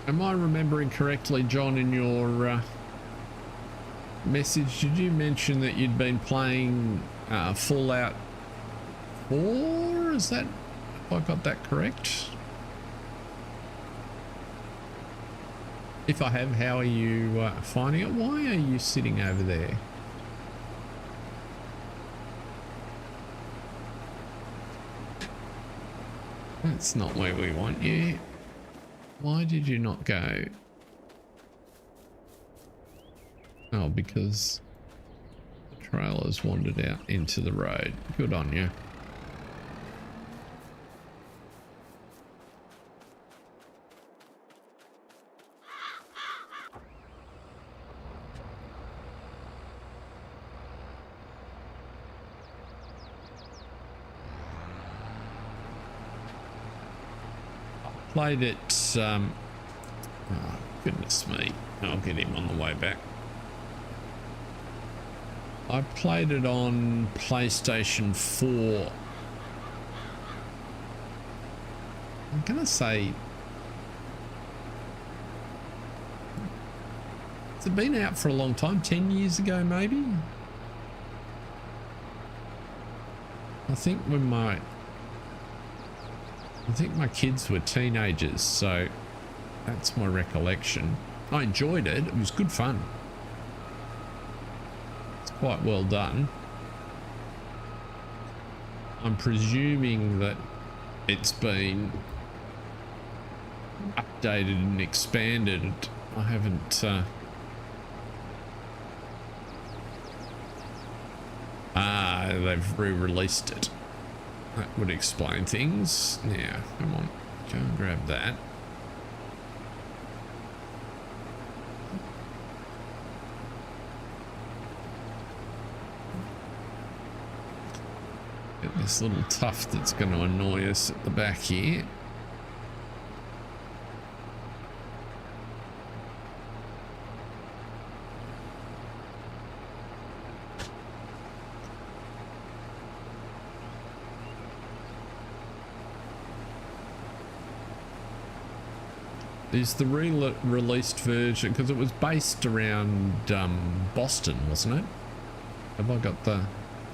Am I remembering correctly, John, in your message, did you mention that you'd been playing Fallout 4? Is that, have I got that correct? If I have, how are you finding it? Why are you sitting over there? That's not where we want you. Why did you not go? Oh, because the trailer's wandered out into the road. Good on you. Played it, oh, goodness me, I'll get him on the way back. I played it on PlayStation 4. I'm gonna say, has it been out for a long time? 10 years ago, maybe? I think my kids were teenagers, so that's my recollection. I enjoyed it. It was good fun. It's quite well done. I'm presuming that it's been updated and expanded. I haven't they've re-released it. That would explain things. Now, come on, go and grab that. Get this little tuft that's going to annoy us at the back here. Is the re-released version, because it was based around Boston, wasn't it? Have I got the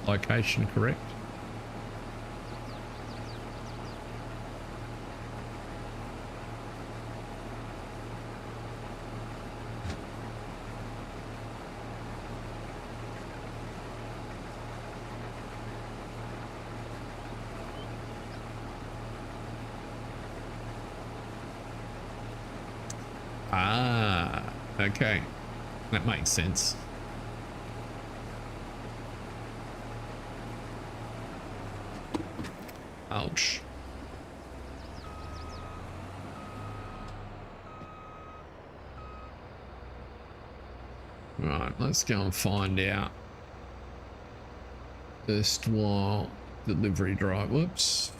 location correct? Ah, okay. That makes sense. Ouch. Right, let's go and find out. First while delivery drive, whoops.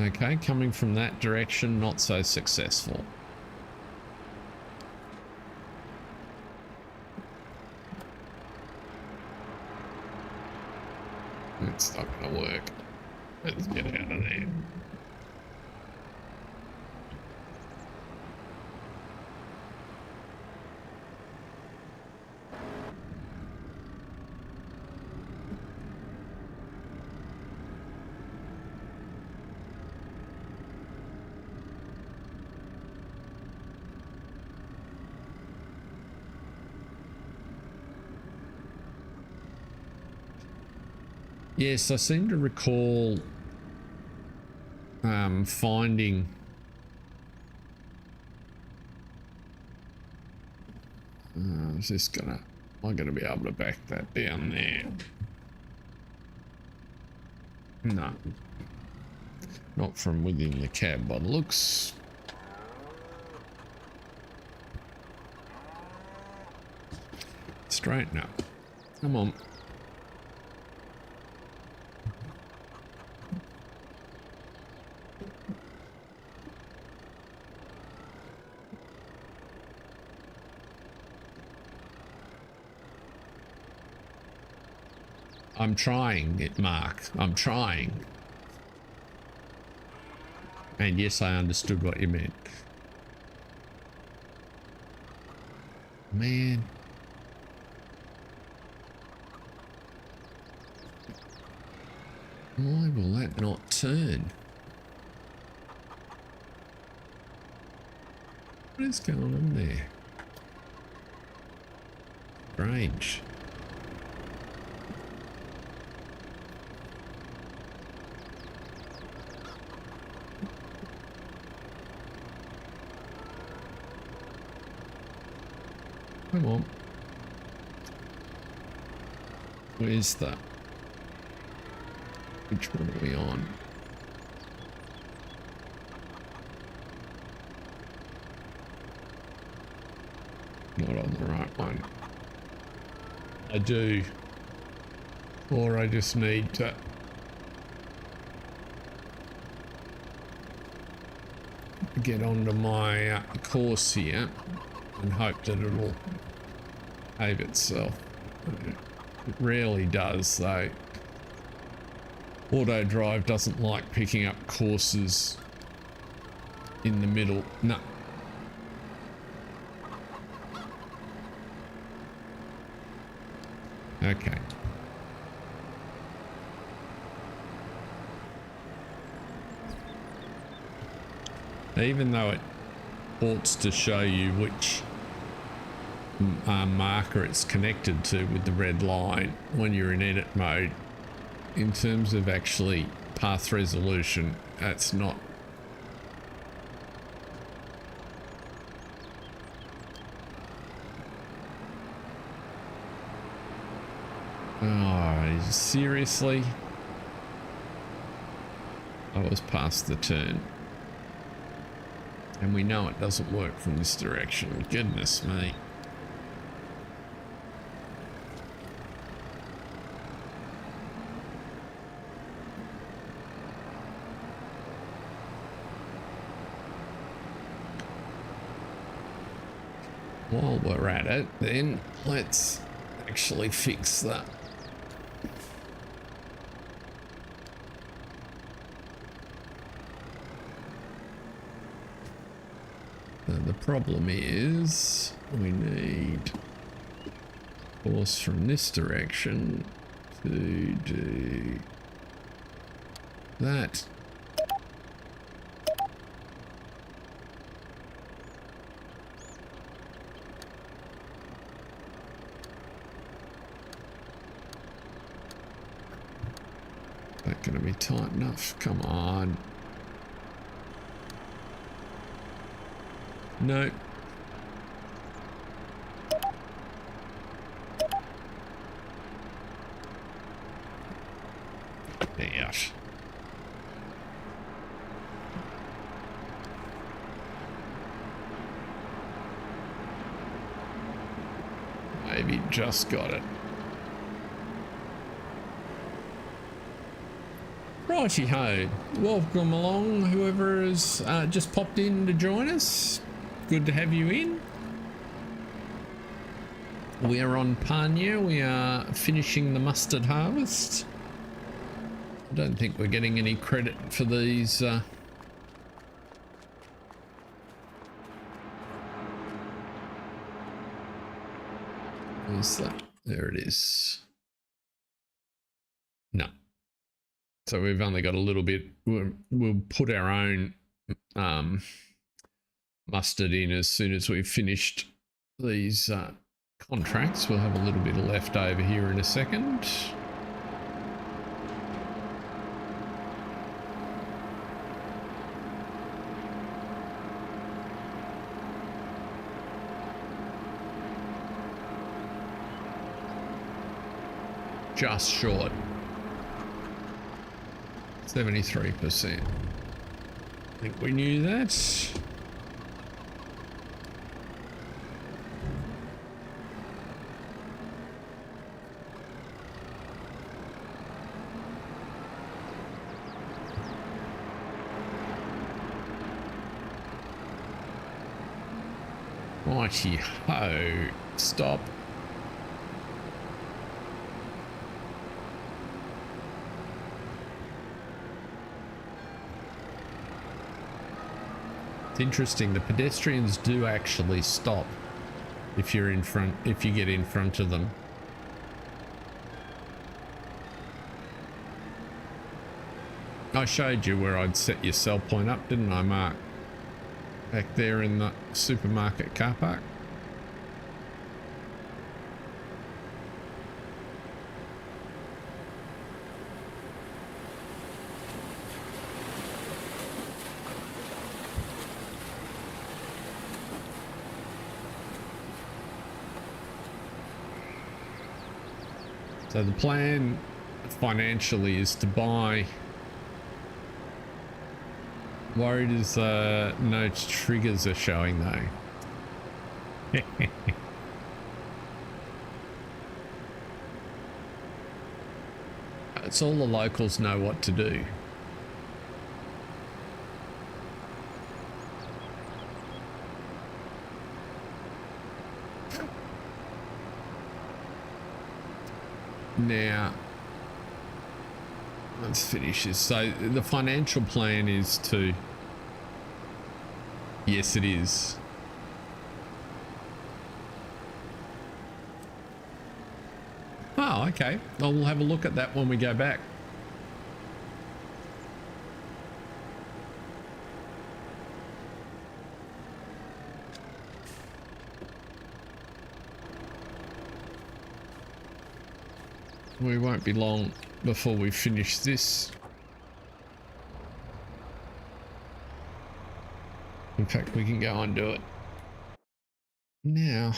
Okay, coming from that direction, not so successful. It's not gonna work. Let's get out of there. Yes, I seem to recall finding is this gonna, am I gonna be able to back that down there? No. Not from within the cab by the looks. Straighten up. Come on. I'm trying it, Mark. I'm trying. And yes, I understood what you meant. Man. Why will that not turn? What is going on there? Strange. Come on. Where's that? Which one are we on? Not on the right one. I do. Or I just need to get onto my course here and hope that it'll behave itself. It rarely does though. Auto drive doesn't like picking up courses in the middle. No. Okay. Even though it ought to show you which marker it's connected to with the red line when you're in edit mode, in terms of actually path resolution, that's not. Oh, seriously? I was past the turn. And we know it doesn't work from this direction. Goodness me. While we're at it, then let's actually fix that. The problem is we need course from this direction to do that. That gonna be tight enough? Come on. No. Yes. Maybe just got it. Righty ho. Welcome along, whoever has just popped in to join us. Good to have you in. We are on Panya. We are finishing the mustard harvest. I don't think we're getting any credit for these. Where's that? There it is. No. So we've only got a little bit. We'll put our own mustard in as soon as we've finished these contracts. We'll have a little bit left over here in a second. Just short. 73%. I think we knew that. Righty ho, stop. It's interesting, the pedestrians do actually stop if you're in front, if you get in front of them. I showed you where I'd set your sell point up, didn't I, Mark? Back there in the supermarket car park. So the plan financially is to buy. Worried is no triggers are showing though. It's all the locals know what to do. Now, let's finish this. So the financial plan is to, yes it is. Oh, okay. Well, we'll have a look at that when we go back. We won't be long before we finish this. In fact, we can go and do it now.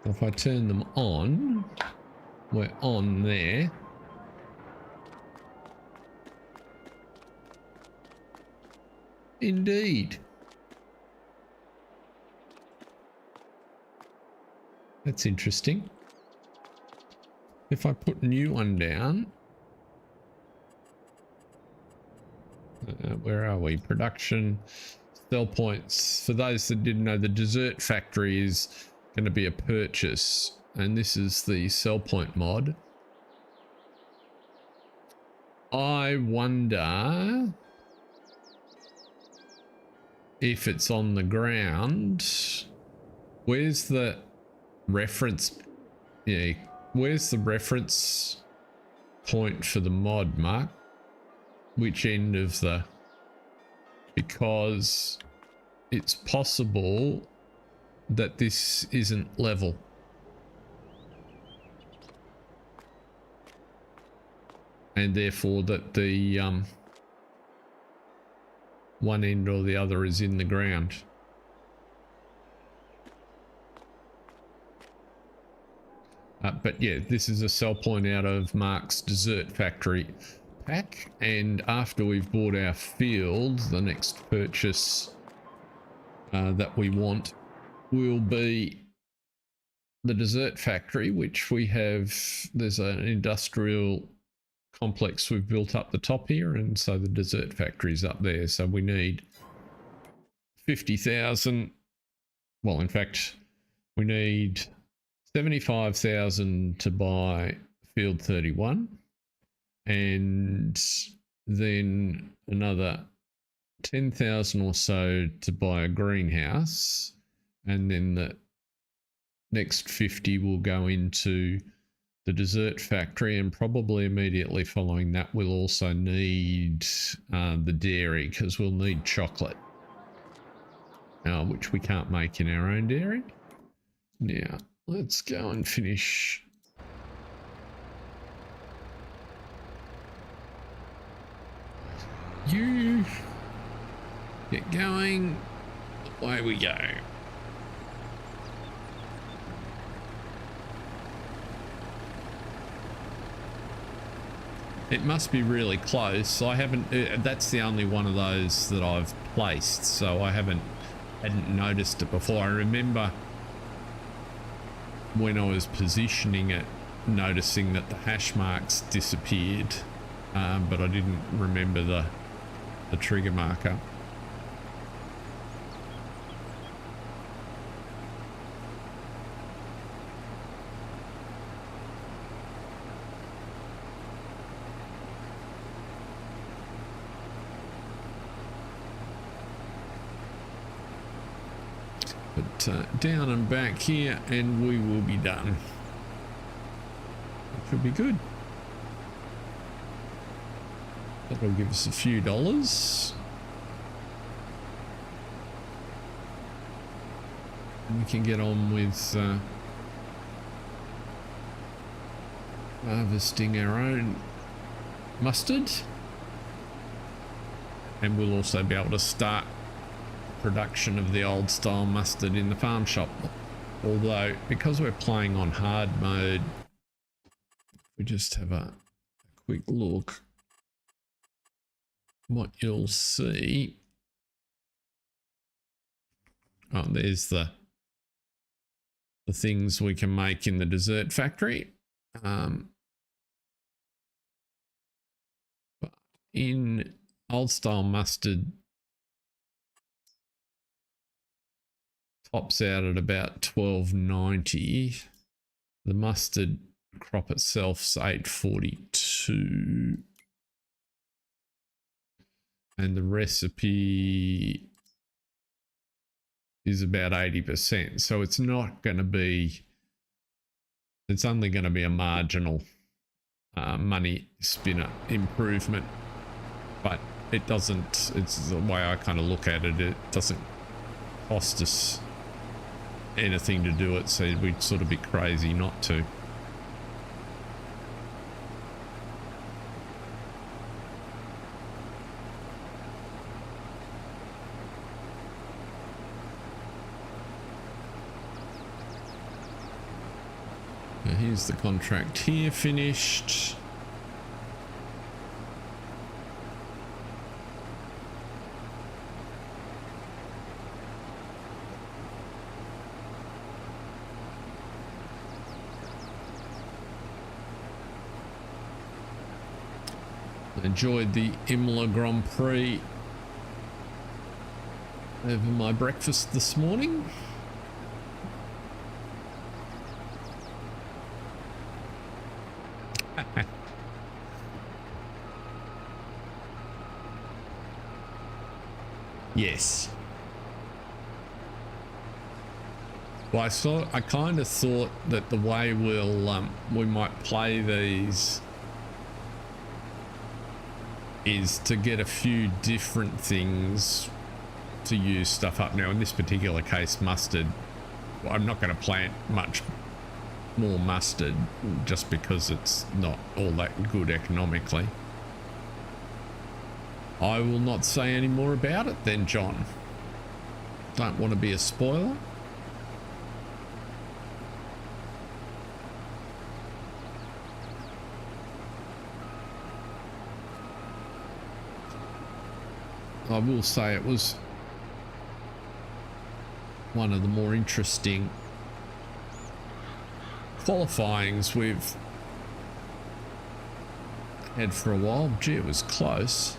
If I turn them on, we're on there. Indeed. That's interesting. If I put new one down, where are we? Production, sell points. For those that didn't know, the dessert factory is going to be a purchase, and this is the sell point mod. I wonder if it's on the ground. Where's the reference? Yeah, where's the reference point for the mod, Mark? Which end of the? Because it's possible that this isn't level. And therefore that the one end or the other is in the ground. But yeah, this is a sell point out of Mark's dessert factory pack, and after we've bought our field, the next purchase that we want will be the dessert factory, which we have. There's an industrial complex we've built up the top here, and so the dessert factory is up there. So we need 50,000. Well, in fact, we need 75,000 to buy field 31, and then another 10,000 or so to buy a greenhouse, and then the next 50 will go into the dessert factory, and probably immediately following that we'll also need the dairy, because we'll need chocolate, which we can't make in our own dairy. Now let's go and finish. You get going. Away we go. It must be really close. I haven't, that's the only one of those that I've placed, so I hadn't noticed it before. I remember when I was positioning it, noticing that the hash marks disappeared, but I didn't remember the trigger marker. But down and back here and we will be done. Which will be good. That'll give us a few dollars. And we can get on with harvesting our own mustard. And we'll also be able to start production of the old style mustard in the farm shop. Although, because we're playing on hard mode, we just have a quick look. What you'll see, oh, there's the things we can make in the dessert factory. But in old style mustard, tops out at about 12.90. The mustard crop itself's 8.42. And the recipe is about 80%. So it's not going to be, it's only going to be a marginal money spinner improvement. But it doesn't, it's the way I kind of look at it, it doesn't cost us anything to do it, so we'd sort of be crazy not to. Now here's the contract here finished. Enjoyed the Imola Grand Prix over my breakfast this morning. Yes. Well, I kind of thought that the way we might play these is to get a few different things to use stuff up. Now in this particular case, mustard, well, I'm not going to plant much more mustard just because it's not all that good economically. I will not say any more about it then, John. Don't want to be a spoiler. I will say it was one of the more interesting qualifyings we've had for a while. Gee, it was close.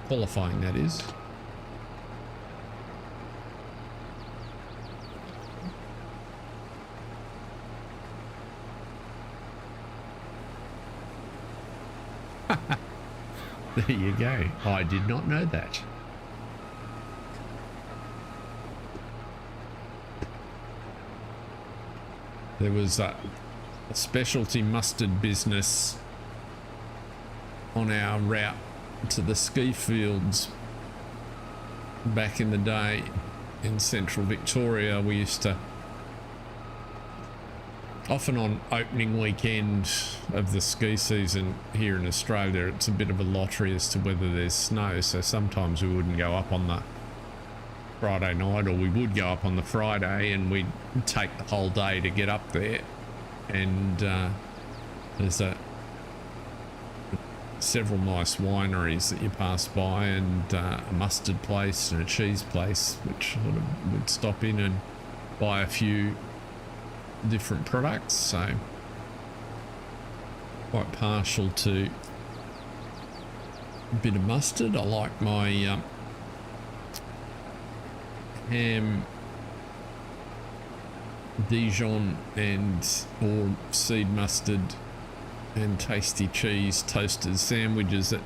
Qualifying, that is. There you go. I did not know that. There was a specialty mustard business on our route to the ski fields back in the day in central Victoria. We used to often on opening weekend of the ski season here in Australia, it's a bit of a lottery as to whether there's snow. So sometimes we wouldn't go up on the Friday night, or we would go up on the Friday and we'd take the whole day to get up there. And there's several nice wineries that you pass by, and a mustard place and a cheese place, which sort of would stop in and buy a few different products. So quite partial to a bit of mustard. I like my ham Dijon and or seed mustard and tasty cheese toasted sandwiches at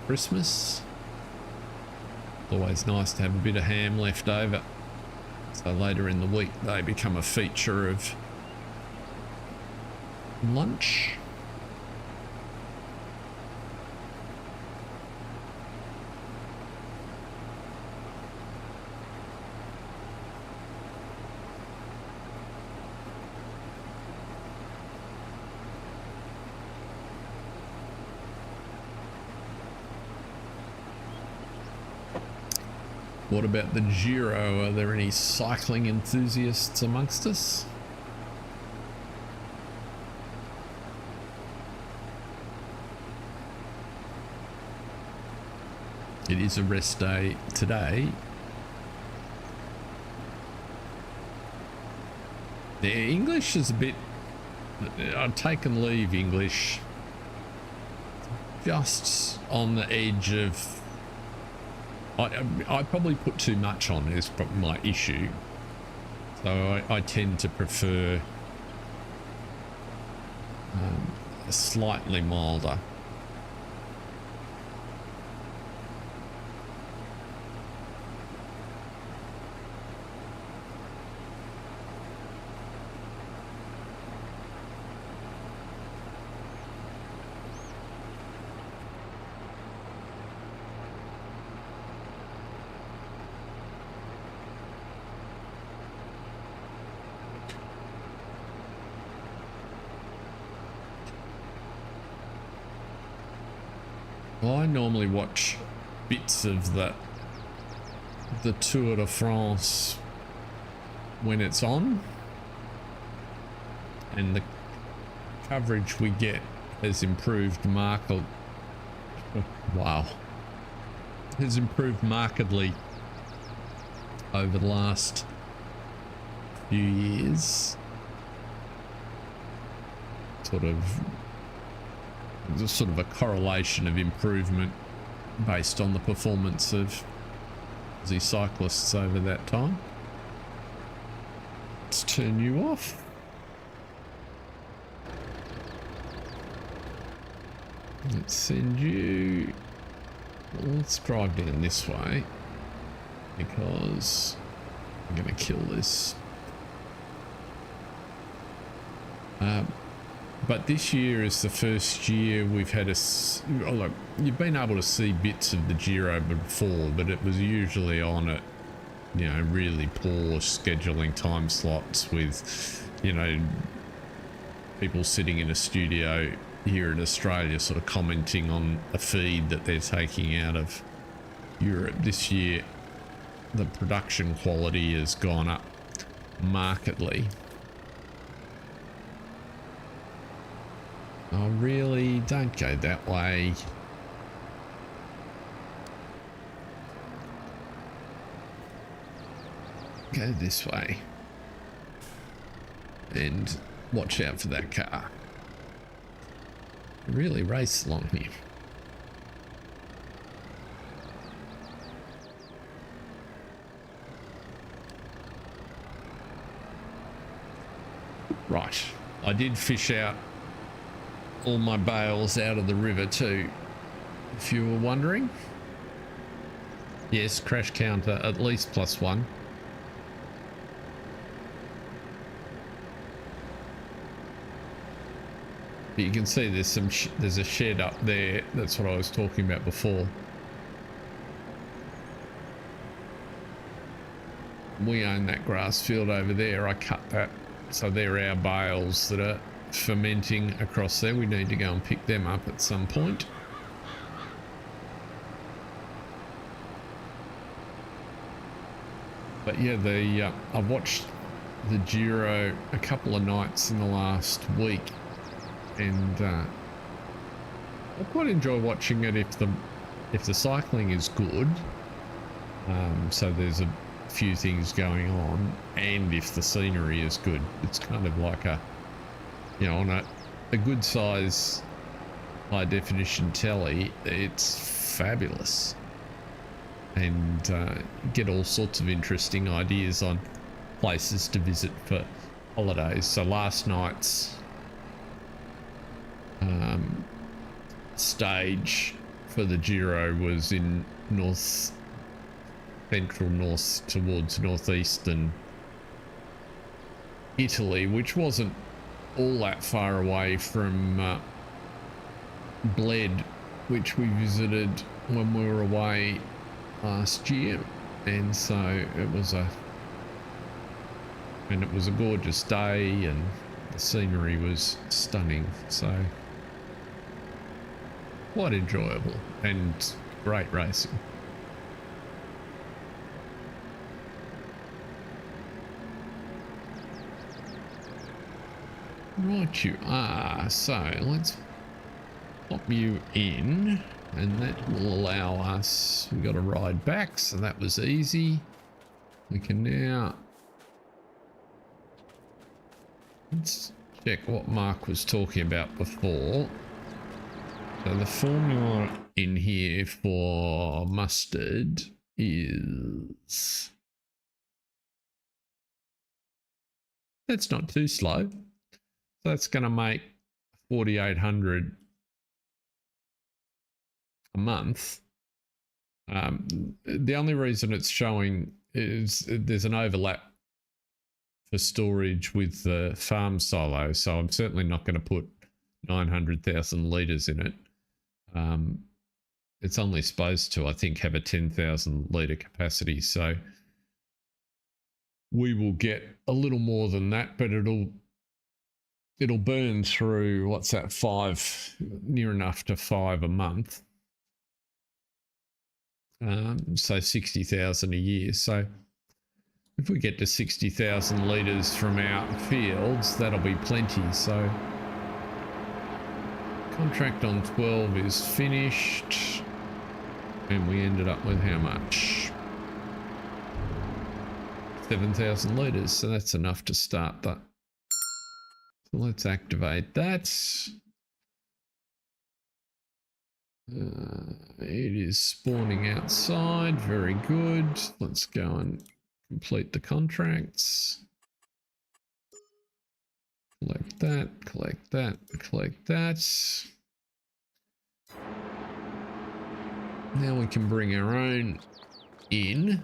Christmas. Always nice to have a bit of ham left over, so later in the week they become a feature of lunch. What about the Giro? Are there any cycling enthusiasts amongst us? It is a rest day today. The English is a bit... I've taken leave, English. Just on the edge of... I probably put too much on, is probably my issue. So I tend to prefer slightly milder. I normally watch bits of the Tour de France when it's on, and the coverage we get has improved markedly. Wow, has improved markedly over the last few years. There's sort of a correlation of improvement based on the performance of the cyclists over that time. Let's turn you off. Let's send you... Let's drive down this way, because I'm going to kill this. But this year is the first year we've had look, you've been able to see bits of the Giro before, but it was usually on at, you know, really poor scheduling time slots with, you know, people sitting in a studio here in Australia sort of commenting on a feed that they're taking out of Europe. This year, the production quality has gone up markedly. Oh, really? Don't go that way. Go this way. And watch out for that car. Really race along here. Right. I did fish out all my bales out of the river too, if you were wondering. Yes, crash counter at least +1. But you can see there's a shed up there. That's what I was talking about before. We own that grass field over there. I cut that So they're our bales that are fermenting across there. We need to go and pick them up at some point. But yeah, I've watched the Giro a couple of nights in the last week, and I quite enjoy watching it if the cycling is good. So there's a few things going on, and if the scenery is good. It's kind of like a, you know, on a good size high definition telly, it's fabulous, and get all sorts of interesting ideas on places to visit for holidays. So last night's stage for the Giro was in central north towards northeastern Italy, which wasn't all that far away from Bled, which we visited when we were away last year. And so it was a gorgeous day, and the scenery was stunning, so quite enjoyable and great racing. Right you are. So let's pop you in, and that will allow us, we got a ride back, so that was easy. We can now, let's check what Mark was talking about before. So the formula in here for mustard is, that's not too slow. So that's going to make 4,800 a month. The only reason it's showing is there's an overlap for storage with the farm silo, so I'm certainly not going to put 900,000 litres in it. It's only supposed to, I think, have a 10,000 litre capacity, so we will get a little more than that, but it'll burn through, what's that, 5, near enough to 5 a month. So 60,000 a year. So if we get to 60,000 litres from our fields, that'll be plenty. So contract on 12 is finished, and we ended up with how much? 7,000 litres. So that's enough to start that. So let's activate that. It is spawning outside. Very good. Let's go and complete the contracts. Collect that, collect that, collect that. Now we can bring our own in.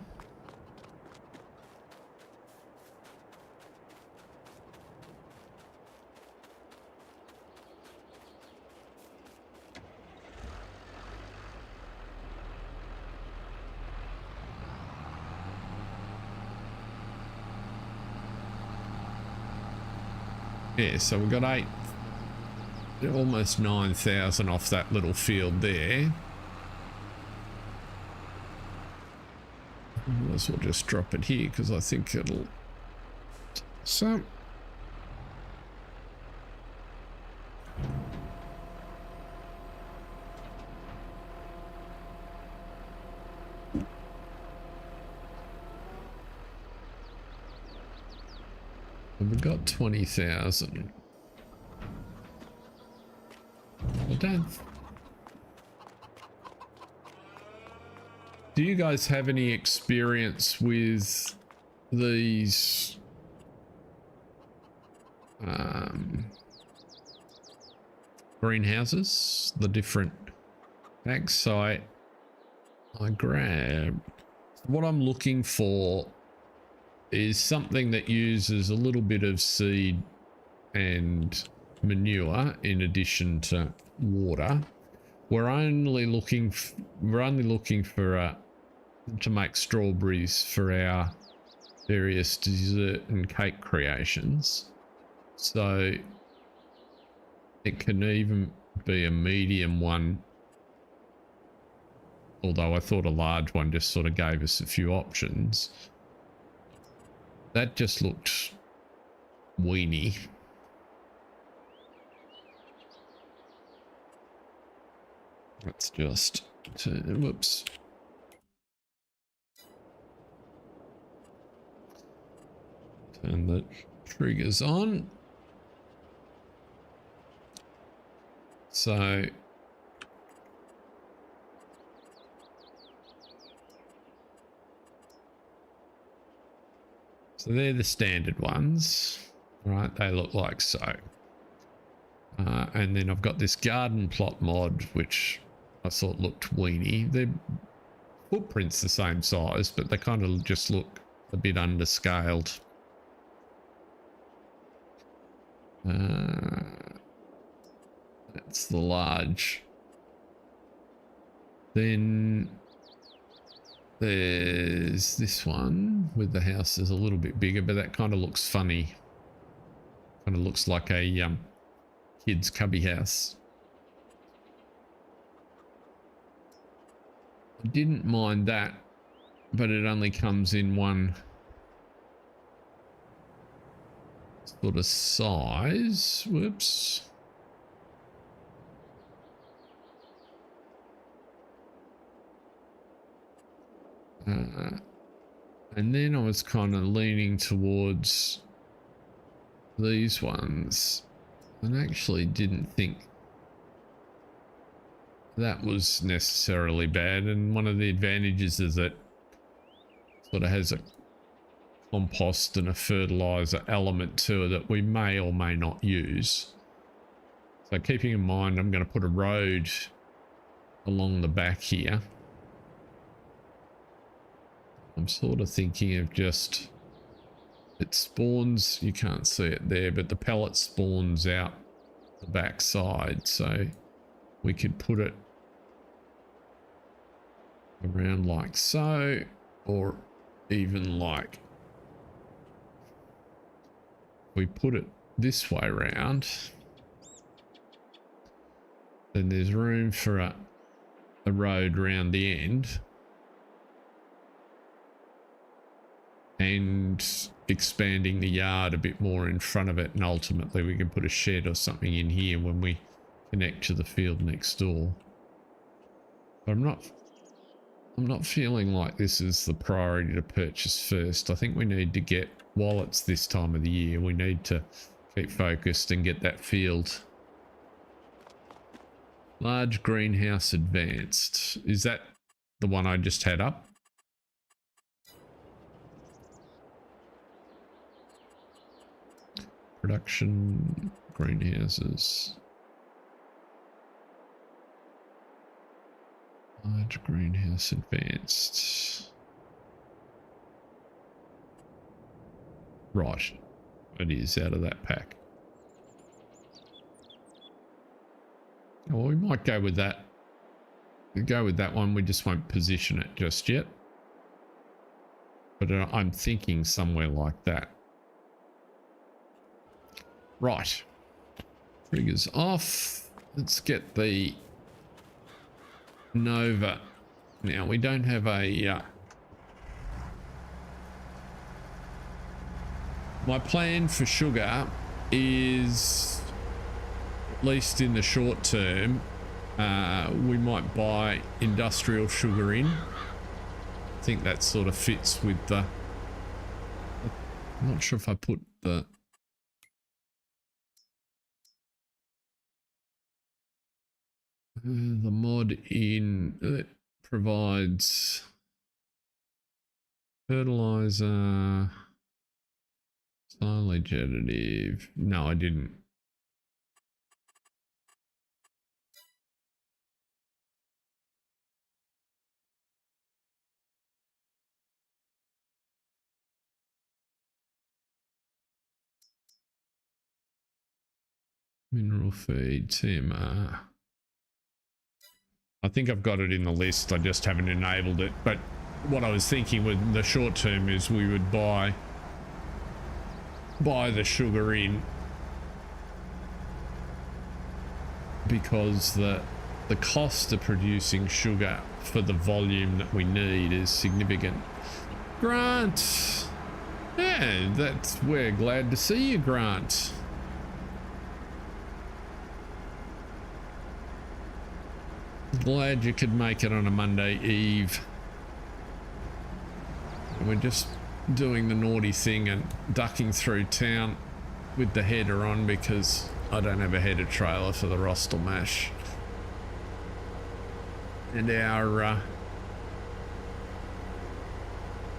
Yeah, so we got almost 9,000 off that little field there. Might as well just drop it here because I think it'll. So. We've got 20,000. I don't. Do you guys have any experience with these greenhouses, the different packs? So I grabbed, what I'm looking for is something that uses a little bit of seed and manure in addition to water. We're only looking for to make strawberries for our various dessert and cake creations. So it can even be a medium one. Although I thought a large one just sort of gave us a few options. That just looked weeny. Let's just turn, whoops. Turn the triggers on. So they're the standard ones, right? They look like so. And then I've got this garden plot mod, which I thought looked weeny. Their footprint's the same size, but they kind of just look a bit underscaled. That's the large. Then there's this one with the house is a little bit bigger, but that kind of looks funny. Kind of looks like a kid's cubby house. I didn't mind that, but it only comes in one sort of size. Whoops. And then I was kind of leaning towards these ones and actually didn't think that was necessarily bad. And one of the advantages is that it sort of has a compost and a fertilizer element to it that we may or may not use. So keeping in mind, I'm going to put a road along the back here. I'm sort of thinking of just, it spawns, you can't see it there, but the pellet spawns out the back side. So we could put it around like so, or even like we put it this way around, then there's room for a road around the end. And expanding the yard a bit more in front of it, and ultimately we can put a shed or something in here when we connect to the field next door. But I'm not feeling like this is the priority to purchase first. I think we need to get, while it's this time of the year, we need to keep focused and get that field. Large greenhouse advanced. Is that the one I just had up? Production greenhouses. Large greenhouse advanced. Right. It is out of that pack. Well, we might go with that. We'll go with that one. We just won't position it just yet. But I'm thinking somewhere like that. Right, triggers off. Let's get the Nova. Now we don't have a my plan for sugar is, at least in the short term, we might buy industrial sugar in. I think that sort of fits with the, I'm not sure if I put the mod in that provides fertilizer, silage additive. No, I didn't. Mineral feed, TMR. I think I've got it in the list. I just haven't enabled it. But what I was thinking with the short term is we would buy the sugar in because the cost of producing sugar for the volume that we need is significant. Grant, yeah, we're glad to see you, Grant. Glad you could make it on a Monday eve. We're just doing the naughty thing and ducking through town with the header on because I don't have a header trailer for the Rostel mash. And our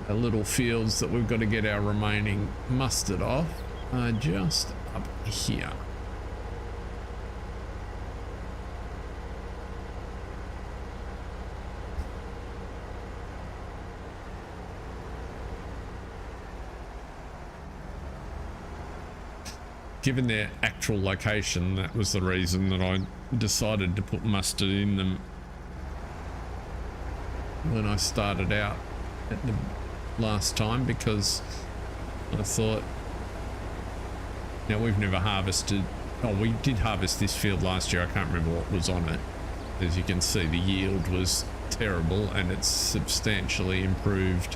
little fields that we've got to get our remaining mustard off are just up here. Given their actual location, that was the reason that I decided to put mustard in them when I started out at the last time, because I thought, now we've never harvested, oh, we did harvest this field last year. I can't remember what was on it. As you can see, the yield was terrible, and it's substantially improved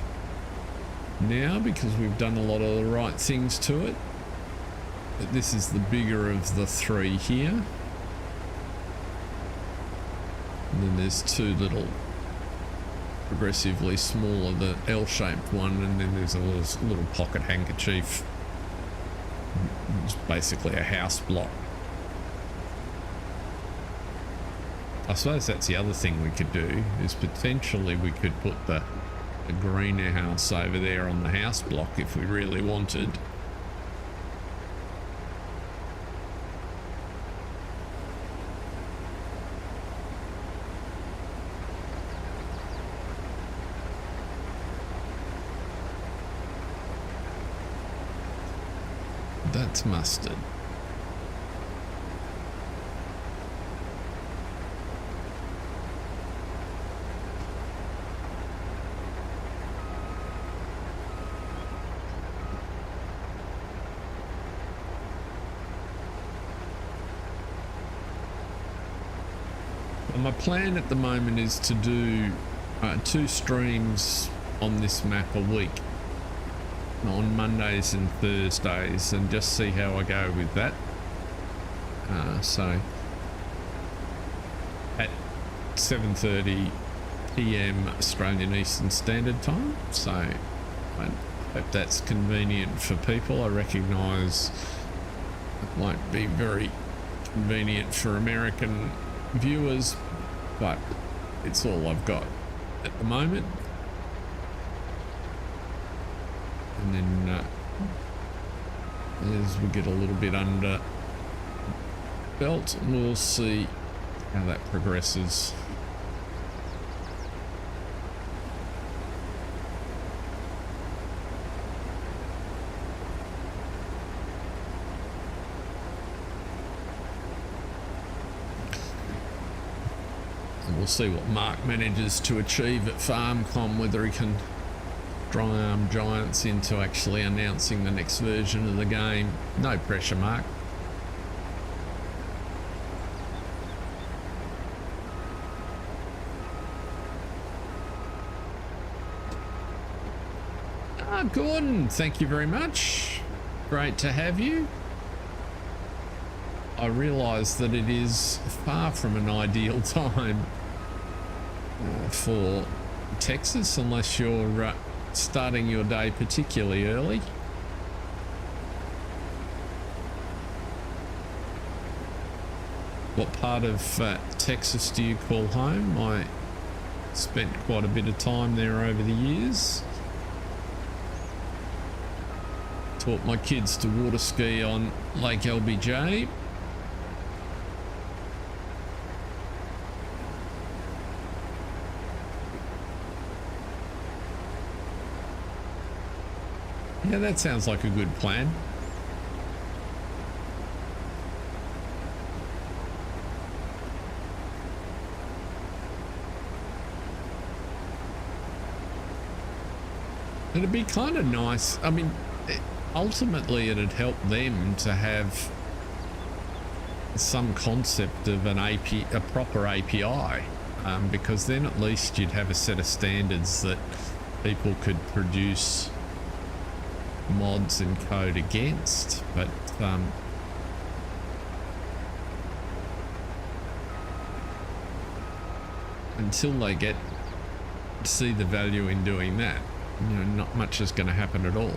now because we've done a lot of the right things to it. But this is the bigger of the three here. And then there's two little progressively smaller, the L-shaped one, and then there's a little pocket handkerchief. It's basically a house block. I suppose that's the other thing we could do, is potentially we could put the greenhouse over there on the house block if we really wanted. That's mustard. Well, my plan at the moment is to do 2 streams on this map a week, on Mondays and Thursdays, and just see how I go with that. So at 7:30 PM Australian Eastern Standard Time, so I hope that's convenient for people. I recognise it won't be very convenient for American viewers, but it's all I've got at the moment. And then as we get a little bit under belt, we'll see how that progresses. And we'll see what Mark manages to achieve at FarmCom, whether he can dry-arm giants into actually announcing the next version of the game. No pressure, Mark. Gordon, thank you very much. Great to have you. I realise that it is far from an ideal time for Texas, unless you're starting your day particularly early. What part of Texas do you call home? I spent quite a bit of time there over the years. Taught my kids to water ski on Lake LBJ. Yeah, that sounds like a good plan. It'd be kind of nice. I mean, ultimately it'd help them to have some concept of an a proper API, because then at least you'd have a set of standards that people could produce mods and code against. But until they get to see the value in doing that, you know, not much is going to happen at all.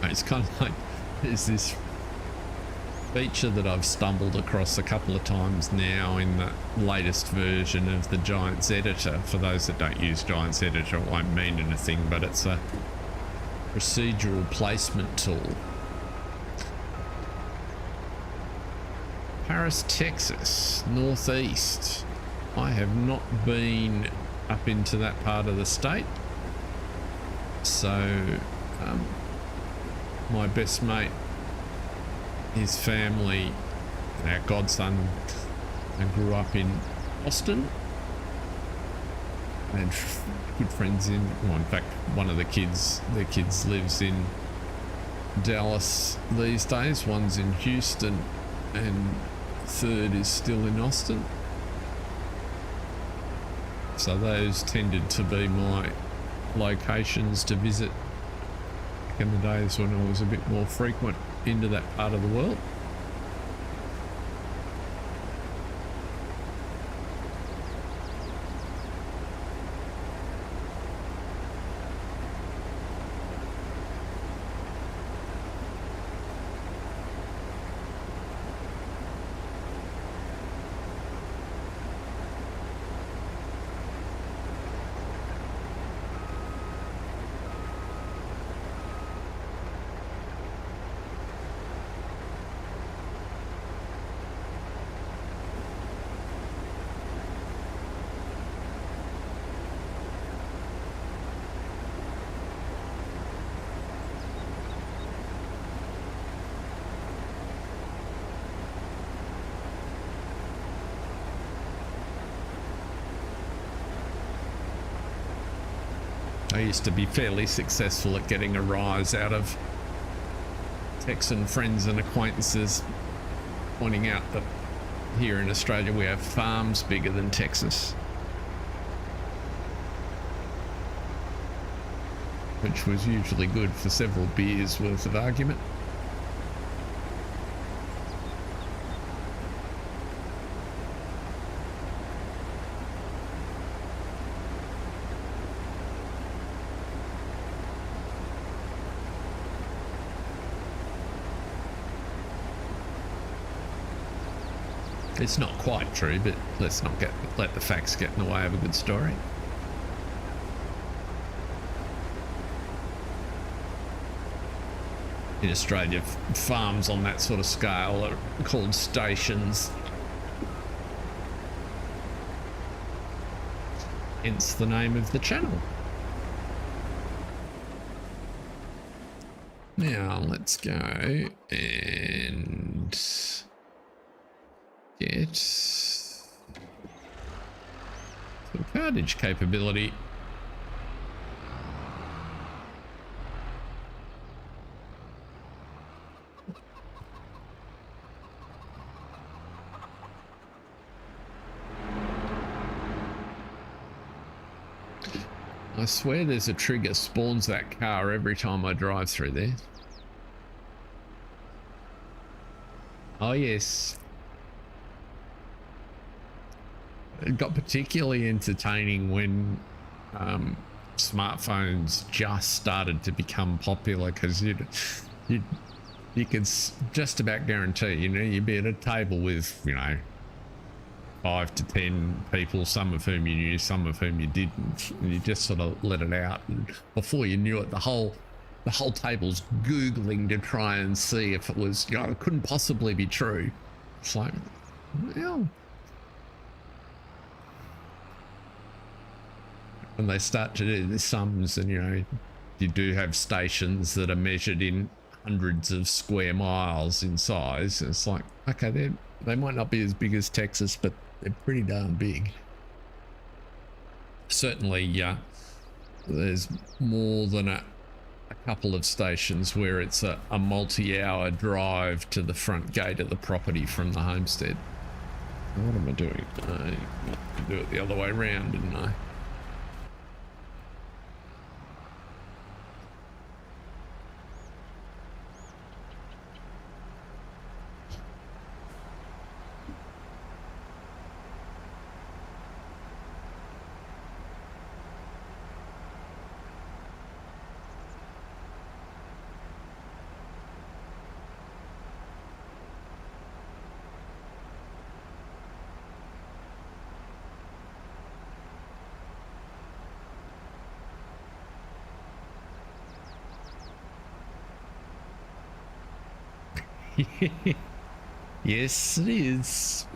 It's kind of like there's this feature that I've stumbled across a couple of times now in the latest version of the Giants editor. For those that don't use Giants editor, it won't mean anything, but it's a procedural placement tool. Paris, Texas, northeast. I have not been up into that part of the state, so my best mate, his family, our godson, grew up in Austin. I had good friends in, well, in fact, one of their kids lives in Dallas these days. One's in Houston, and third is still in Austin. So those tended to be my locations to visit in the days when I was a bit more frequent into that part of the world. I used to be fairly successful at getting a rise out of Texan friends and acquaintances, pointing out that here in Australia we have farms bigger than Texas, which was usually good for several beers worth of argument. It's not quite true, but let's not let the facts get in the way of a good story. In Australia, farms on that sort of scale are called stations. Hence the name of the channel. Now let's go and get some cartage capability. I swear there's a trigger spawns that car every time I drive through there. Oh yes. It got particularly entertaining when smartphones just started to become popular, because you could just about guarantee, you know, you'd be at a table with, you know, 5 to 10 people, some of whom you knew, some of whom you didn't, and you just sort of let it out, and before you knew it, the whole table's googling to try and see if it was, you know, it couldn't possibly be true. It's like, well, when they start to do the sums, and you know, you do have stations that are measured in hundreds of square miles in size, it's like, okay, they might not be as big as Texas, but they're pretty darn big. certainly there's more than a couple of stations where it's a multi-hour drive to the front gate of the property from the homestead. What am I doing? I could do it the other way around, didn't I? Yes, it is.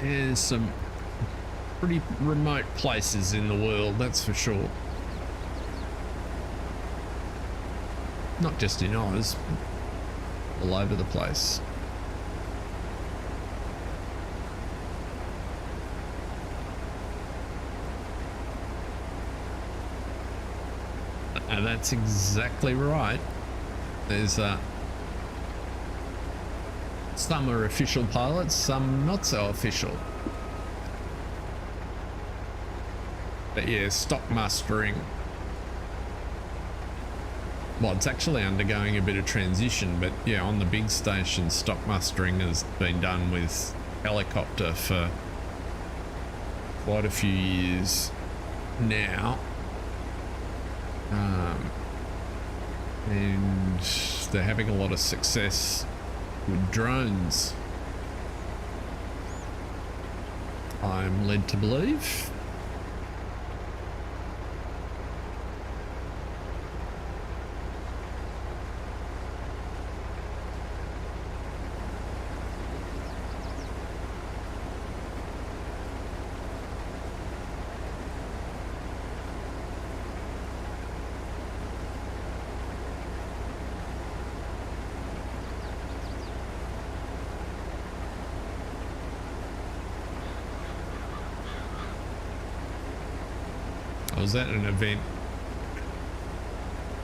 There's some pretty remote places in the world, that's for sure. Not just in Oz, all over the place. And that's exactly right. There's some are official pilots, some not so official. But yeah, stock mustering. Well, it's actually undergoing a bit of transition, but yeah, on the big station, stock mustering has been done with helicopter for quite a few years now. And they're having a lot of success with drones, I'm led to believe. I was at an event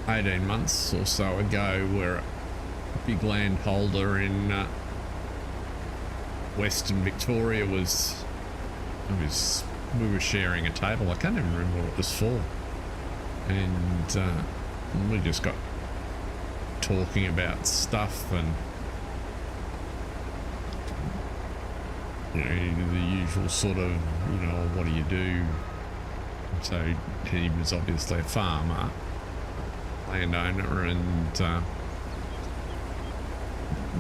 18 months or so ago where a big landholder in Western Victoria we were sharing a table. I can't even remember what it was for, and we just got talking about stuff, and you know, the usual sort of, you know, what do you do? So he was obviously a farmer, landowner, and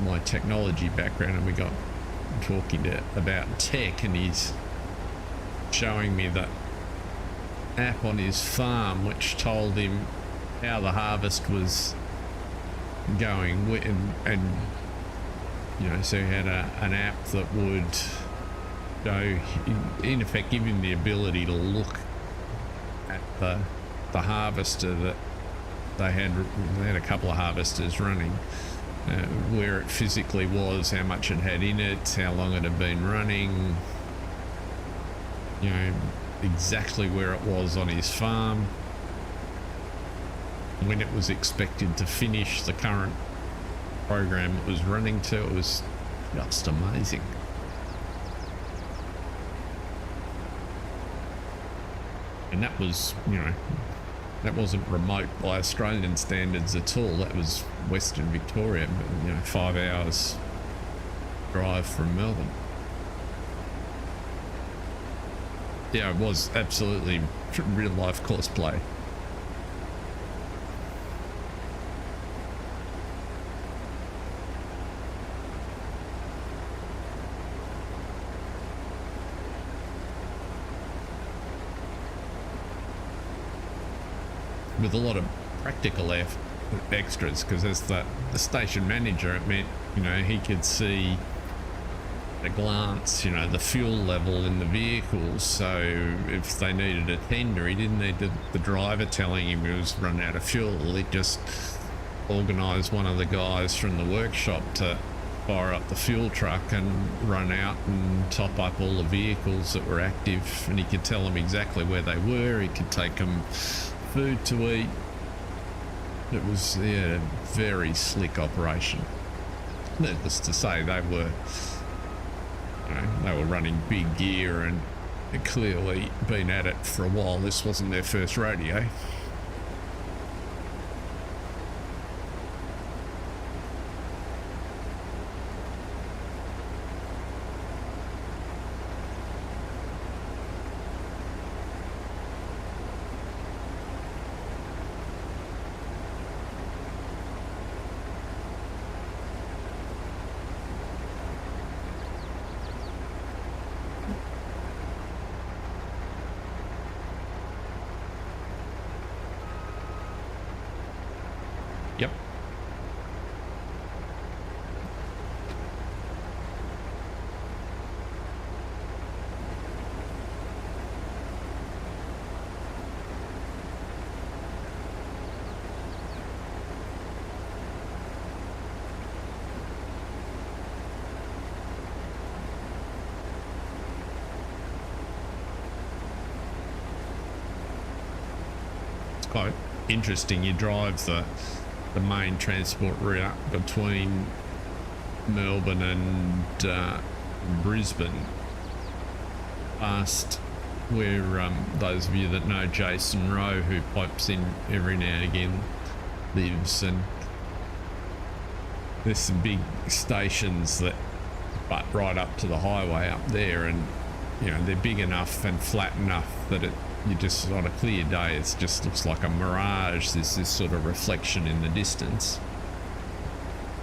my technology background, and we got talking about tech, and he's showing me the app on his farm which told him how the harvest was going, and you know, so he had an app that would go, in effect, give him the ability to look at the harvester that they had a couple of harvesters running, where it physically was, how much it had in it, how long it had been running, you know, exactly where it was on his farm, when it was expected to finish the current program it was running to. It was just amazing. And that was, you know, that wasn't remote by Australian standards at all. That was Western Victoria, you know, 5 hours drive from Melbourne. Yeah, it was absolutely real life cosplay. With a lot of practical extras, because as the station manager, it meant, you know, he could see at a glance, you know, the fuel level in the vehicles. So if they needed a tender, he didn't need the driver telling him he was running out of fuel. He just organised one of the guys from the workshop to fire up the fuel truck and run out and top up all the vehicles that were active, and he could tell them exactly where they were. He could take them food to eat. It was, yeah, a very slick operation. Needless to say, they were, you know, they were running big gear and had clearly been at it for a while. This wasn't their first rodeo. Yep. It's quite interesting. You drive the main transport route between Melbourne and Brisbane, past where those of you that know Jason Rowe, who pipes in every now and again, lives, and there's some big stations that butt right up to the highway up there, and you know, they're big enough and flat enough that you just, on a clear day, it just looks like a mirage. There's this sort of reflection in the distance.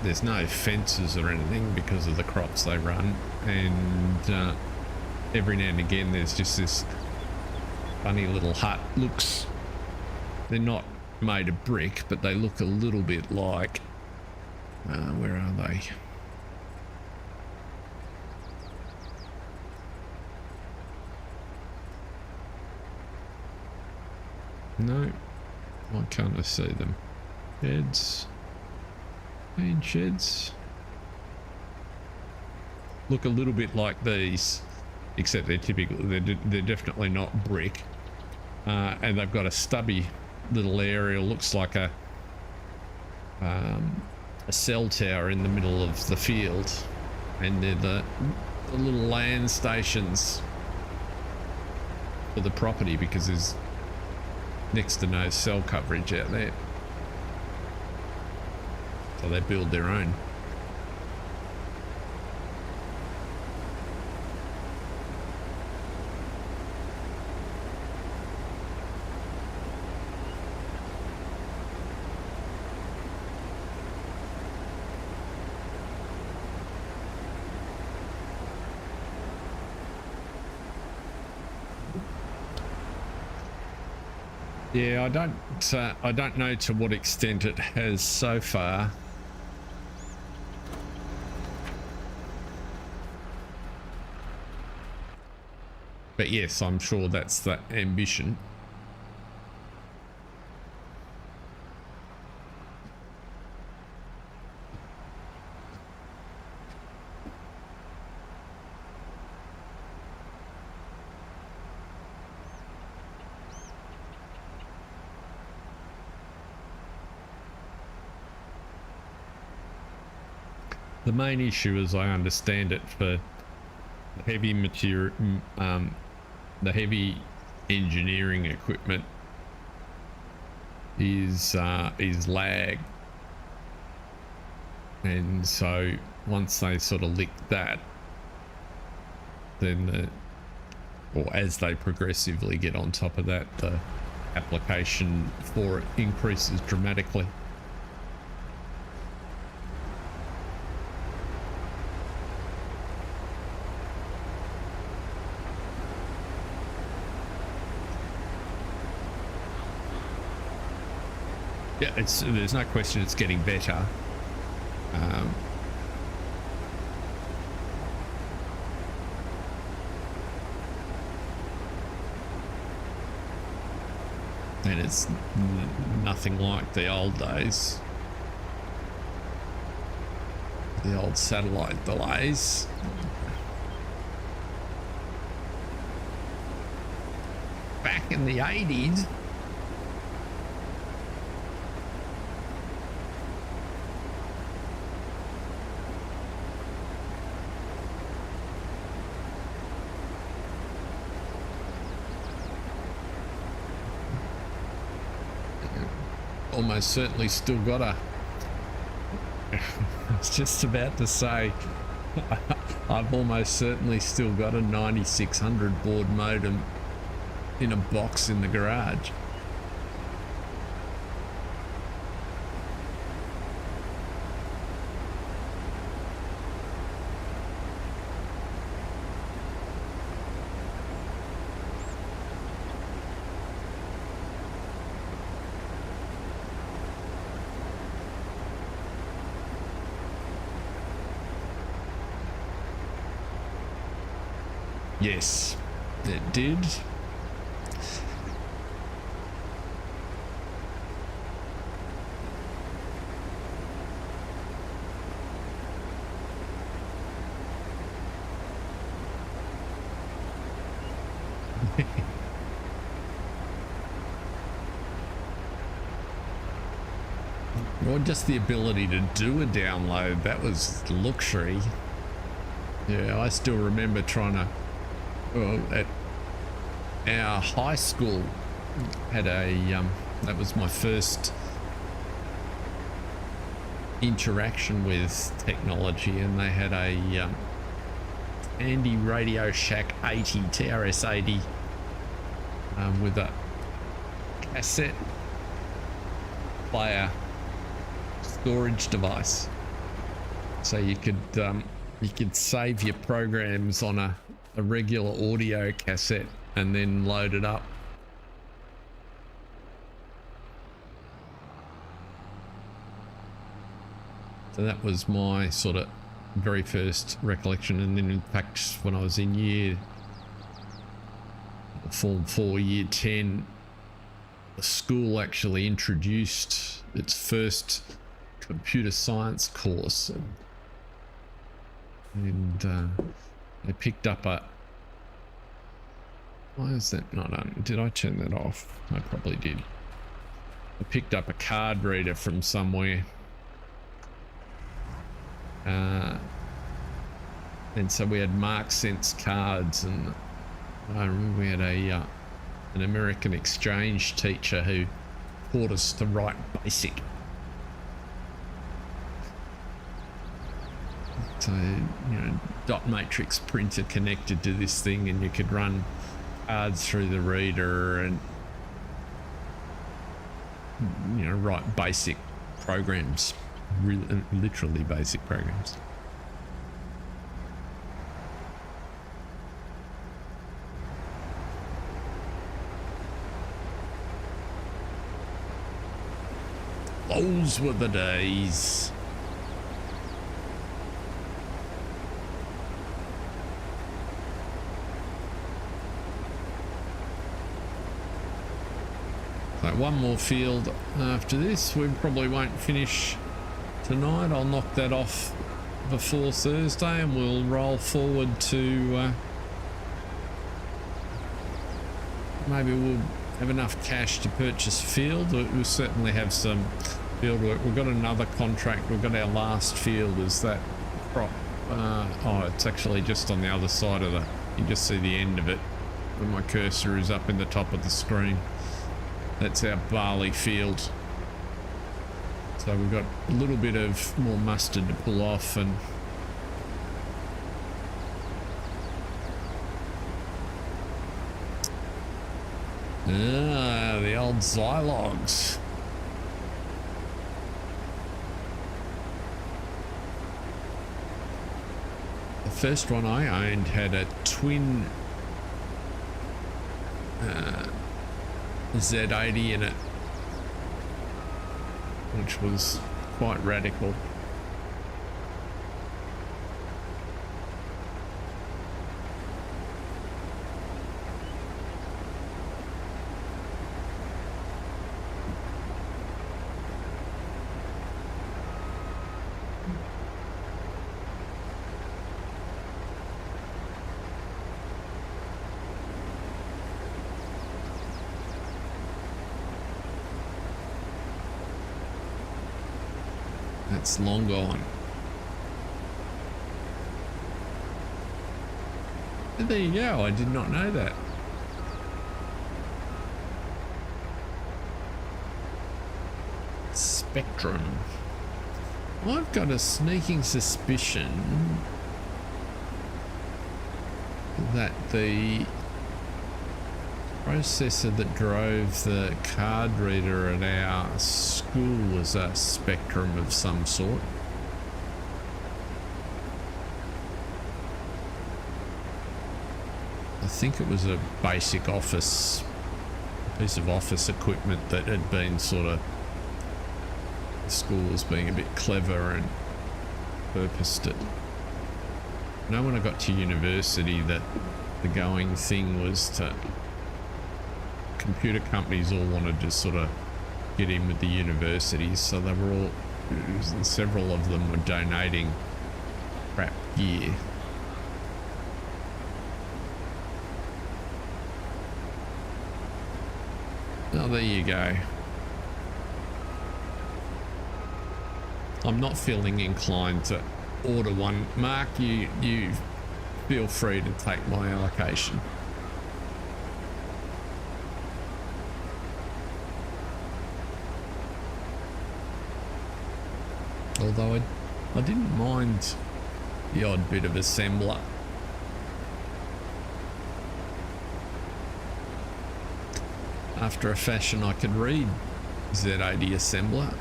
There's no fences or anything because of the crops they run, and every now and again there's just this funny little hut. They're not made of brick, but they look a little bit like, where are they? No, why can't I see them? Sheds. Main sheds. Look a little bit like these, except they're they're definitely not brick. And they've got a stubby little area, looks like a cell tower in the middle of the field. And they're the little land stations for the property, because there's next to no cell coverage out there, so they build their own. Yeah, I don't know to what extent it has so far. But yes, I'm sure that's the ambition. The main issue, as I understand it, for heavy material, the heavy engineering equipment is lag, and so once they sort of lick that, then or as they progressively get on top of that, the application for it increases dramatically. Yeah, there's no question it's getting better. And it's nothing like the old days. The old satellite delays. Back in the 80s. Almost certainly still got a I was just about to say I've almost certainly still got a 9600 baud modem in a box in the garage. Yes, it did. Or just the ability to do a download, that was luxury. Yeah, I still remember trying to, well, at our high school had a, that was my first interaction with technology, and they had a Andy Radio Shack 80, TRS 80, with a cassette player storage device, so you could save your programs on a regular audio cassette and then load it up. So that was my sort of very first recollection. And then in fact, when I was in Form 4, Year 10, the school actually introduced its first computer science course, and they picked up a, why is that not on? Did I turn that off? I probably did. I picked up a card reader from somewhere, and so we had Mark Sense cards, and I remember we had a an American exchange teacher who taught us to write BASIC. So, you know, dot matrix printer connected to this thing, and you could run cards through the reader and, you know, write basic programs, really, literally basic programs. Those were the days. So one more field after this. We probably won't finish tonight. I'll knock that off before Thursday, and we'll roll forward to maybe we'll have enough cash to purchase field. We'll certainly have some field work. We've got another contract. We've got our last field is that crop. Oh, it's actually just on the other side of the, you just see the end of it when my cursor is up in the top of the screen. That's our barley field. So we've got a little bit of more mustard to pull off, and Ah, the old Zylogs. The first one I owned had a twin Z80 in it, which was quite radical. That's long gone. And there you go, I did not know that. Spectrum. I've got a sneaking suspicion that the processor that drove the card reader at our school was a Spectrum of some sort. I think it was a basic office, piece of office equipment that had been sort of, the school was being a bit clever and purposed it. I know when I got to university that the going thing was to, computer companies all wanted to sort of get in with the universities, so they were all, several of them were donating crap gear. Oh, there you go. I'm not feeling inclined to order one. Mark, you feel free to take my allocation. Although I didn't mind the odd bit of assembler. After a fashion, I could read Z80 assembler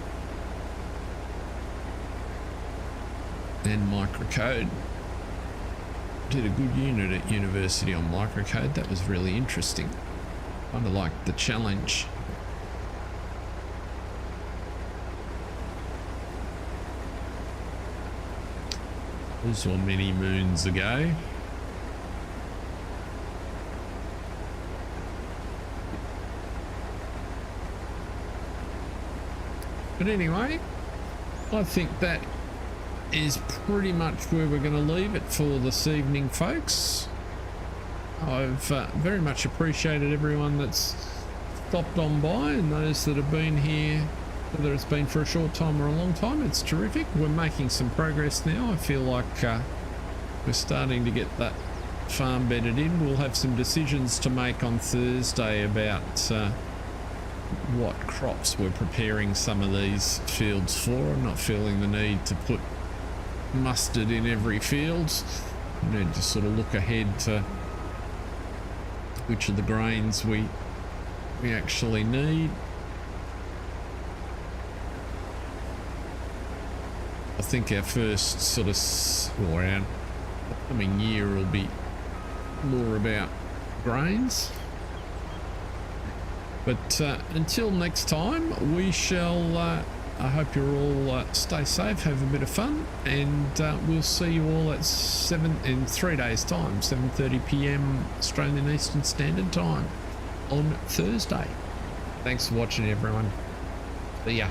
and microcode. Did a good unit at university on microcode. That was really interesting. Kind of liked the challenge. Those were many moons ago. But anyway, I think that is pretty much where we're going to leave it for this evening, folks. I've very much appreciated everyone that's stopped on by and those that have been here, whether it's been for a short time or a long time. It's terrific. We're making some progress now. I feel like we're starting to get that farm bedded in. We'll have some decisions to make on Thursday about what crops we're preparing some of these fields for. I'm not feeling the need to put mustard in every field. We need to sort of look ahead to which of the grains we actually need. I think our first sort of, or our upcoming year will be more about grains. But until next time, we shall, I hope you're all stay safe, have a bit of fun, and we'll see you all at 3 days time, 7:30 PM Australian Eastern Standard Time on Thursday. Thanks for watching, everyone. See ya.